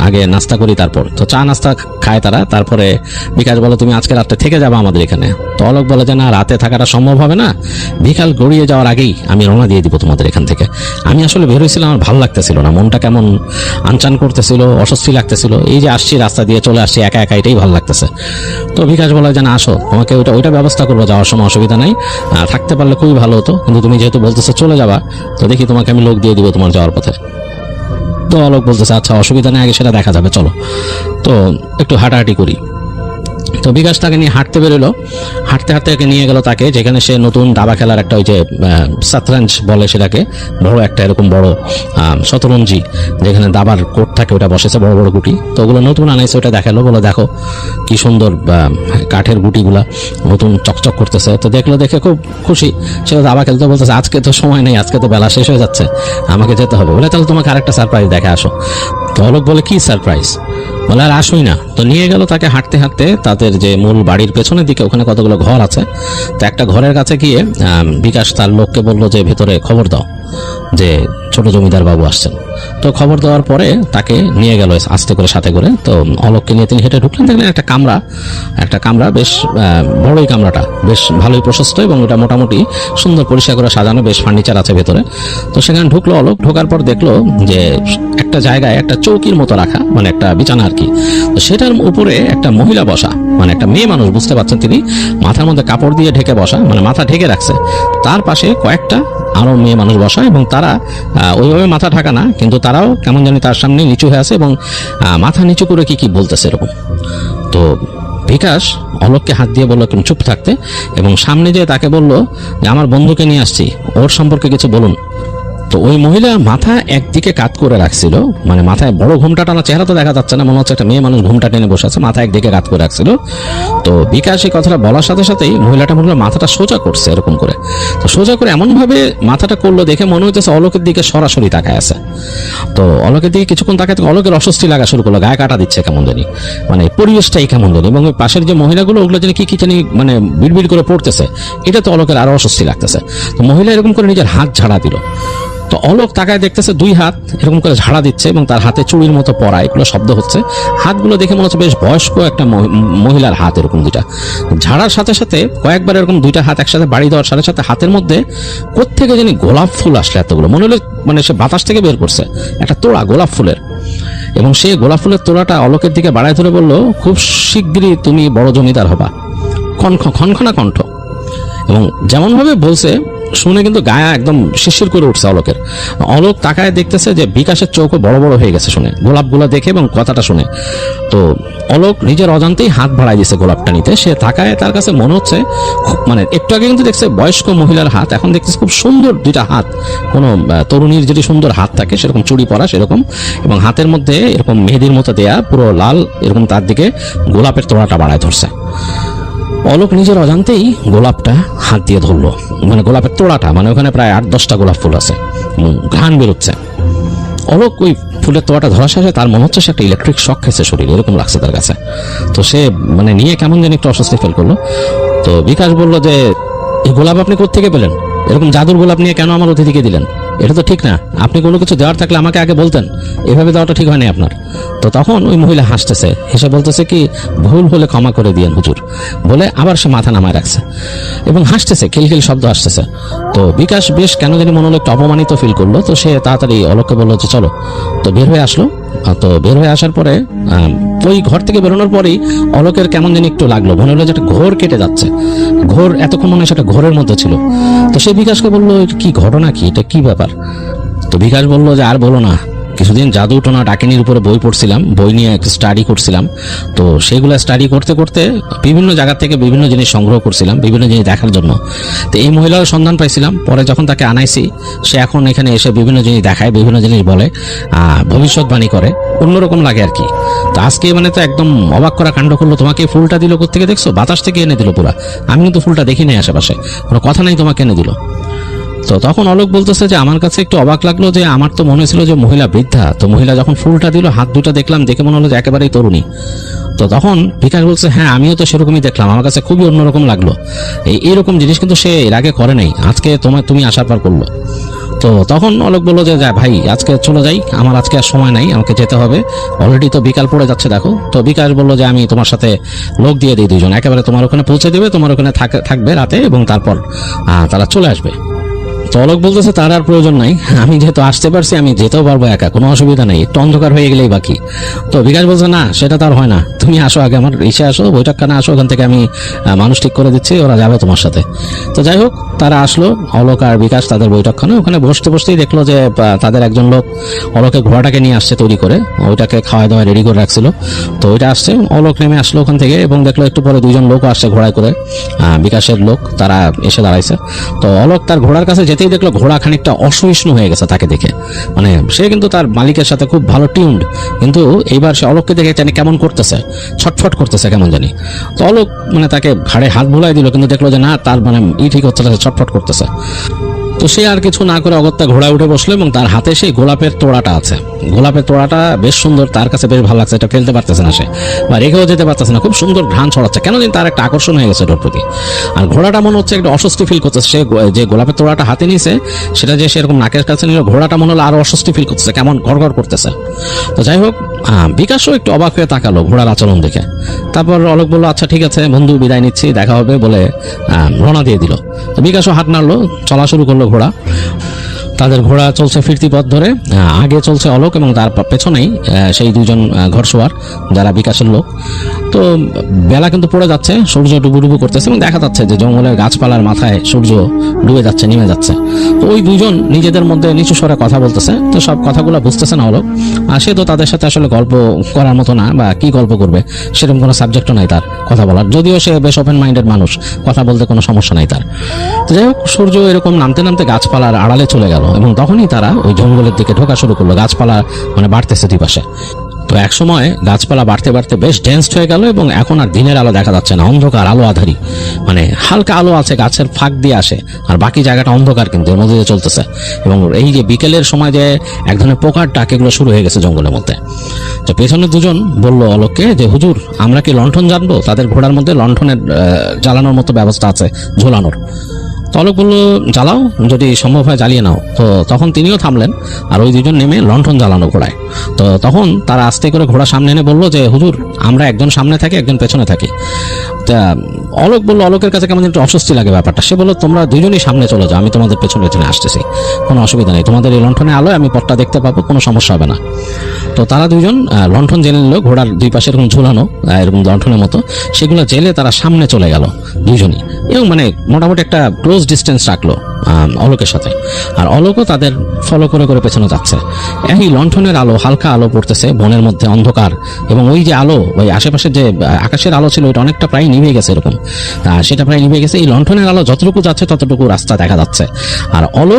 আগে নাস্তা করি, তারপর তো চা নাস্তা খায় তারা। তারপরে বিকাশ বলে তুমি আজকে রাতে থেকে যাবে আমাদের এখানে। তো অলোক বলে যে না, রাতে থাকাটা সম্ভব হবে না, বিকাল গড়িয়ে যাওয়ার আগেই আমি রওনা দিয়ে দিব তোমাদের এখান থেকে। আমি আসলে বের হয়েছিলাম, আমার ভালো লাগতেছিল না, মনটা কেমন আনচান করতেছিল, অস্বস্তি লাগতেছিল, এই যে আসছি রাস্তা দিয়ে চলে আসছি একা একা, এটাই ভালো লাগতেছে। তো বিকাশ বলে যে না আসো, তোমাকে ওইটা ব্যবস্থা করবো, যাওয়ার সময় অসুবিধা নাই, থাকতে পারলে খুবই ভালো হতো, কিন্তু তুমি যেহেতু বলতেছো চলে যাবা, তো দেখি তোমাকে আমি লোক দিয়ে দিব তোমার যাওয়ার পথে। তো অলোক বলতেছে আচ্ছা অসুবিধা নেই, আগে সেটা দেখা যাবে, চলো তো একটু হাঁটাহাঁটি করি। তো বিকাশ তাকে নিয়ে হাঁটতে বেরোলো, হাঁটতে হাঁটতে নিয়ে গেল তাকে যেখানে সে নতুন দাবা খেলার একটা, ওই যে শতরঞ্জ বলে সেটাকে, বড় একটা এরকম বড় শতরঞ্জি, যেখানে দাবার কোর্ট থাকে, ওটা বসেছে বড় বড় গুটি। তো ওগুলো নতুন আনাইছে, ওটা দেখালো, বলে দেখো কি সুন্দর কাঠের গুটিগুলা নতুন চকচক করতেছে। তো দেখলো, দেখে খুব খুশি, সে দাবা খেলতে বলতেছে আজকে তো সময় নেই, আজকে তো বেলা শেষ হয়ে যাচ্ছে, আমাকে যেতে হবে। বলে তাহলে তোমাকে আরেকটা সারপ্রাইজ দেখে আসো। তো অলোক বলে কি সারপ্রাইজ, বলে আর আসোই না। তো নিয়ে গেল তাকে হাঁটতে হাঁটতে তাদের যে মূল বাড়ির পেছনের দিকে, ওখানে কতগুলো ঘর আছে। তো একটা ঘরের কাছে গিয়ে বিকাশ তার লোককে বললো যে ভেতরে খবর দাও যে ছোট জমিদার বাবু আসছেন। তো খবর দেওয়ার পরে তাকে নিয়ে গেল আস্তে করে সাথে করে। তো অলোককে নিয়ে তিনি হেঁটে ঢুকলেন, দেখলেন একটা কামরা, বেশ বড়ই কামরাটা, বেশ ভালোই প্রশস্ত, এবং এটা মোটামুটি সুন্দর পরিষ্কার করে সাজানো, বেশ ফার্নিচার আছে ভেতরে। তো সেখানে ঢুকলো অলোক, ঢোকার পর দেখলো যে একটা জায়গায় একটা চৌকির মতো রাখা, মানে একটা বিছানা আর কি। তো সেটার উপরে একটা মহিলা বসা, মানে একটা মেয়ে মানুষ, বুঝতে পারছেন তিনি, মাথার মধ্যে কাপড় দিয়ে ঢেকে বসা, মানে মাথা ঢেকে রাখছে। তার পাশে কয়েকটা আরও মেয়ে মানুষ বসা, এবং তারা ওইভাবে মাথা ঢাকা না, কিন্তু তারাও কেমন জানি তার সামনে নিচু হয়ে আছে এবং মাথা নিচু করে কি কি বলতেছে এরকম। তো বিকাশ অলোককে হাত দিয়ে বললো একটু চুপ থাকতে, এবং সামনে যেয়ে তাকে বলল যে আমার বন্ধুকে নিয়ে আসছি, ওর সম্পর্কে কিছু বলুন। তো ওই মহিলা মাথা একদিকে কাত করে রাখছিল, মানে মাথায় বড় ঘুমটা টানা, চেহারা তো দেখা যাচ্ছে না, মনে হচ্ছে একটা মেয়ে মানুষ ঘুমটা টেনে বসে আছে, মাথা একদিকে কাত করে রাখছিল। তো বিকাশ এই কথাটা বলার সাথে সাথেই মহিলাটা মনে হলো মাথাটা সোজা করছে এরকম করে। তো সোজা করে এমনভাবে মাথাটা করলো দেখে মনে হচ্ছে অলোকের দিকে সরাসরি তাকায় আছে। তো অলোকের দিকে কিছুক্ষণ তাকায় অলোকের অস্বস্তি লাগা শুরু করলো, গায়ে কাটা দিচ্ছে কেমন জানি, মানে পরিবেশটাই কেমন জানি, এবং ওই পাশের যে মহিলাগুলো ওগুলো জানি কি জানি মানে বিড়বিড় করে পড়তেছে, এটা তো অলোকের আরো অস্বস্তি লাগতেছে। তো মহিলা এরকম করে নিজের হাত ঝাড়া দিল। তো অলোক তাকায় দেখতেছে দুই হাত এরকম করে ঝাড়া দিচ্ছে এবং তার হাতে চুড়ির মতো পরা, এগুলো শব্দ হচ্ছে। হাতগুলো দেখে মনে হচ্ছে বেশ বয়স্ক একটা মহিলার হাত, এরকম দুইটা ঝাড়ার সাথে সাথে কয়েকবার এরকম দুইটা হাত একসাথে বাড়ি দেওয়ার সাথে সাথে হাতের মধ্যে কোত্থেকে জানি গোলাপ ফুল আসলে এতগুলো, মনে হলো মানে সে বাতাস থেকে বের করছে একটা তোড়া গোলাপ ফুলের, এবং সেই গোলাপ ফুলের তোড়াটা অলোকের দিকে বাড়ায় ধরে বলল, খুব শিগগিরই তুমি বড় জমিদার হবা। খনখনা কণ্ঠ, এবং যেমন ভাবে বলছে শুনে কিন্তু গায়ে একদম শিরশির করে উঠছে অলোকের। অলোক তাকায় দেখতেছে যে বিকাশের চোখও বড় বড় হয়ে গেছে শুনে, গোলাপগুলো দেখে এবং কথাটা শুনে। তো অলোক নিজের অজান্তেই হাত বাড়াই দিয়েছে গোলাপটা নিতে। সে তাকায়, তার কাছে মনে হচ্ছে মানে একটু আগে কিন্তু দেখছে বয়স্ক মহিলার হাত, এখন দেখতেছে খুব সুন্দর দুইটা হাত, কোনো তরুণীর যদি সুন্দর হাত থাকে সেরকম চুড়ি পরা সেরকম, এবং হাতের মধ্যে এরকম মেহেদির মতো দেয়া পুরো লাল, এরকম তার দিকে গোলাপের তোড়াটা বাড়ায় ধরছে। অলোক নিজের অজান্তেই গোলাপটা হাত দিয়ে ধরলো, মানে গোলাপের তোড়াটা, মানে ওখানে প্রায় 8-10টা গোলাপ ফুল আছে, ঘ্রাণ বেরোচ্ছে। অলোক ওই ফুলের তোড়াটা ধরার সাথে তার মনে হচ্ছে সে একটা ইলেকট্রিক শক খেয়েছে শরীরে, এরকম লাগছে তার কাছে। তো সে মানে নিয়ে কেমন যেন একটু অস্বস্তি ফিল করলো। তো বিকাশ বললো যে এই গোলাপ আপনি কোত্থেকে পেলেন? এরকম জাদুর গোলাপ নিয়ে কেন আমার অতিথিকে দিলেন? এটা তো ঠিক না, আপনি কোনো কিছু দেওয়ার থাকলে আমাকে আগে বলতেন, এভাবে দেওয়াটা ঠিক হয়নি আপনার। তো তখন ওই মহিলা হাসতেছে, হেসে বলতেছে কি ভুল হলে ক্ষমা করে দিয়েন হুজুর, বলে আবার সে মাথা নামায় রাখছে এবং হাসতেছে, খিলখিল শব্দ আসতেছে। তো বিকাশ বেশ কেন জানি মনে হলো একটু অপমানিত ফিল করলো। তো সে তাড়াতাড়ি অলোককে বললো যে চলো। তো বের হয়ে আসলো। তো বের হয়ে আসার পরে ওই ঘর থেকে বেরোনোর পরেই অলোকের কেমন জানি একটু লাগলো, মনে হলো যে একটা ঘোর কেটে যাচ্ছে। ঘোর এতক্ষণ মনে হয় সেটা ঘোরের মধ্যে ছিল। তো সে বিকাশকে বললো কি ঘটনা, কি এটা কি ব্যাপার? তো বিকাশ বললো যে আর বলো না, কিছুদিন জাদু টোনা ডাকিনির উপরে বই পড়ছিলাম, বই নিয়ে স্টাডি করছিলাম। তো সেগুলো স্টাডি করতে করতে বিভিন্ন জায়গা থেকে বিভিন্ন জিনিস সংগ্রহ করছিলাম বিভিন্ন জিনিস দেখার জন্য। তো এই মহিলার সন্ধান পাইছিলাম, পরে যখন তাকে আনাইছি সে এখন এখানে এসে বিভিন্ন জিনিস দেখায়, বিভিন্ন জিনিস বলে, ভবিষ্যৎবাণী করে, অন্যরকম লাগে আর কি। তো আজকে মানে তো একদম অবাক করা কাণ্ড করলো, তোমাকে ফুলটা দিল কোত্থেকে দেখছো? বাতাস থেকে এনে দিল পুরা, আমি কিন্তু ফুলটা দেখি নাই আশেপাশে, কোনো কথা নাই, তোমাকে এনে দিল। তো তখন অলোক বলতেছে যে আমার কাছে একটু অবাক লাগলো যে আমার তো মনে ছিল যে মহিলা বৃদ্ধা, তো মহিলা যখন ফুলটা দিল হাত দুটা দেখলাম, দেখে মনে হলো যে একেবারেই তরুণী। তো তখন বিকাশ বলছে হ্যাঁ আমিও তো সেরকমই দেখলাম, আমার কাছে খুবই অন্যরকম লাগলো, এইরকম জিনিস কিন্তু সে এর আগে করে নাই, আজকে তুমি আসার পর করলো। তো তখন অলোক বললো যে যা ভাই আজকে চলে যাই, আমার আজকে আর সময় নাই, আমাকে যেতে হবে, অলরেডি তো বিকাল পড়ে যাচ্ছে দেখো। তো বিকাশ বললো যে আমি তোমার সাথে লোক দিয়ে দিই, দুজন একেবারে তোমার ওখানে পৌঁছে দেবে, তোমার ওখানে থাকবে রাতে, এবং তারপর তারা চলে আসবে। তো অলোক বলতেছে তার আর প্রয়োজন নাই, আমি যেহেতু আসতে পারছি আমি যেতেও পারবো একা, কোনো অসুবিধা নেই, একটু অন্ধকার হয়ে গেলেই বাকি। তো বিকাশ বলছে না সেটা তার হয় না, তুমি আসো আগে, আমার ইসে আসো, বৈঠকখানে আসো, ওখান থেকে আমি মানুষ ঠিক করে দিচ্ছি, ওরা যাবে তোমার সাথে। তো যাই হোক তারা আসলো, অলোক আর বিকাশ তাদের বৈঠকখানে। ওখানে বসতে বসতেই দেখলো যে তাদের একজন লোক অলোকের ঘোড়াটাকে নিয়ে আসছে তৈরি করে, ওইটাকে খাওয়া দাওয়া রেডি করে রাখছিল। তো ওইটা আসছে, অলোক নেমে আসলো ওখান থেকে এবং দেখলো একটু পরে দুইজন লোকও আসছে ঘোড়ায় করে, বিকাশের লোক, তারা এসে দাঁড়াইছে। তো অলোক তার ঘোড়ার কাছে যেতেই দেখলো ঘোড়া খানিকটা অসহিষ্ণু হয়ে গেছে তাকে দেখে, মানে সে কিন্তু তার মালিকের সাথে খুব ভালো টিউন্ড, কিন্তু এইবার সে অলোককে দেখে জানি কেমন করতেছে, ছটফট করতেছে কেমন জানি। তো অলোক মানে তাকে ঘাড়ে হাত বুলাই দিল, কিন্তু দেখলো যে না তার মানে ঠিক হচ্ছে না, ছটফট করতেছে। তো সে আর কিছু না করে অগত্যা ঘোড়ায় উঠে বসলো এবং তার হাতে সেই গোলাপের তোড়াটা আছে। গোলাপের তোড়াটা বেশ সুন্দর, তার কাছে বেশ ভালো লাগছে, এটা ফেলতে পারতেছে না সে, বা রেখেও যেতে পারতেছে না, খুব সুন্দর ঘ্রাণ ছড়াচ্ছে, কেন জানি তার একটা আকর্ষণ হয়ে গেছে ওর প্রতি। আর ঘোড়াটা মনে হচ্ছে একটা অস্বস্তি ফিল করতেছে, সে যে গোলাপের তোড়াটা হাতে নিয়েছে সেটা যে সেরকম নাকের কাছে নিল, ঘোড়াটা মনে হলো আরো অস্বস্তি ফিল করতেছে, কেমন ঘড়ঘড় করতেছে। তো যাই হোক বিকাশও একটু অবাক হয়ে তাকালো ঘোড়ার আচরণ দেখে। তারপর অলোক বললো আচ্ছা ঠিক আছে বন্ধু, বিদায় নিচ্ছি, দেখা হবে বলে রওনা দিয়ে দিল। তো বিকাশও হাত নাড়লো, চলা শুরু করলো ঘোড়া। তাদের ঘোড়া চলছে ফিরতি পথ ধরে, আগে চলছে অলোক এবং তার পেছনেই সেই দুজন ঘোড়সওয়ার যারা বিকাশের লোক। তো বেলা কিন্তু পড়ে যাচ্ছে, সূর্য ডুবু করতেছে এবং দেখা যাচ্ছে যে জঙ্গলের গাছপালার মাথায় সূর্য ডুবে যাচ্ছে, নেমে যাচ্ছে। তো ওই দুজন নিজেদের মধ্যে নিচু স্বরে কথা বলতেছে। তো সব কথাগুলো বুঝতেছে না অলোক, আর সে তো তাদের সাথে আসলে গল্প করার মতো না, বা কি গল্প করবে সেরকম কোনো সাবজেক্টও নাই তার কথা বলার, যদিও সে বেশ ওপেন মাইন্ডেড মানুষ, কথা বলতে কোনো সমস্যা নাই তার। তো যাই হোক, সূর্য এরকম নামতে নামতে গাছপালার আড়ালে চলে গেল এবং তখনই তারা ওই জঙ্গলের দিকে ঢোকা শুরু করলো। গাছপালা মানে বাড়তেছে দুই পাশে। তো এক সময় গাছপালা বাড়তে বাড়তে বেশ ডেন্সড হয়ে গেল এবং এখন আর দিনের আলো দেখা যাচ্ছে না, অন্ধকার, আলো আধারি। মানে হালকা আলো আছে, গাছের ফাঁক দিয়ে আসে, আর বাকি জায়গাটা অন্ধকার, কিন্তু এর মধ্যে দিয়ে চলতেছে। এবং এই যে বিকেলের সময় যে এক ধরনের পোকার ডাক, এগুলো শুরু হয়ে গেছে জঙ্গলের মধ্যে। তো পেছনে দুজন বলল অলোককে যে হুজুর, আমরা কি লণ্ঠন জানবো? তাদের ঘোড়ার মধ্যে লণ্ঠনের জ্বালানোর মতো ব্যবস্থা আছে, ঝোলানোর। অলোক বলল জ্বালাও, যদি সম্ভব হয় জ্বালিয়ে নাও। তো তখন তিনিও থামলেন, আর ওই দুজন নেমে লণ্ঠন জ্বালানো ঘোড়ায়। তো তখন তারা আস্তে করে ঘোড়া সামনে এনে বলল যে হুজুর, আমরা একজন সামনে থাকি, একজন পেছনে থাকি। তা অলোক বলল, অলোকের কাছে কেমন একটু অস্বস্তি লাগে ব্যাপারটা। সে বলল তোমরা দুজনই সামনে চলে যাও, আমি তোমাদের পেছনে পেছনে আসতেছি, কোনো অসুবিধা নেই, তোমাদের এই লণ্ঠনে আলোয় আমি পথটা দেখতে পাবো, কোনো সমস্যা হবে না। তো তারা দুজন লণ্ঠন জেলে নিল, ঘোড়ার দুই পাশে এরকম ঝুলানো এরকম লণ্ঠনের মতো, সেগুলো জেলে তারা সামনে চলে গেল দুজনই, এবং মানে মোটামুটি একটা ক্লোজ ডিস্টেন্স রাখলো অলোকের সাথে। আর অলোকও তাদের ফলো করে করে পেছনে যাচ্ছে। এই লণ্ঠনের আলো, হালকা আলো পড়তেছে বনের মধ্যে, অন্ধকার, এবং ওই যে আলো, ওই আশেপাশে যে আকাশের আলো ছিল ওইটা অনেকটা প্রায় নিভে গেছে এরকম, সেটা প্রায় নিভে গেছে। এই লণ্ঠনের আলো যতটুকু যাচ্ছে ততটুকু রাস্তা দেখা যাচ্ছে। আর অলোক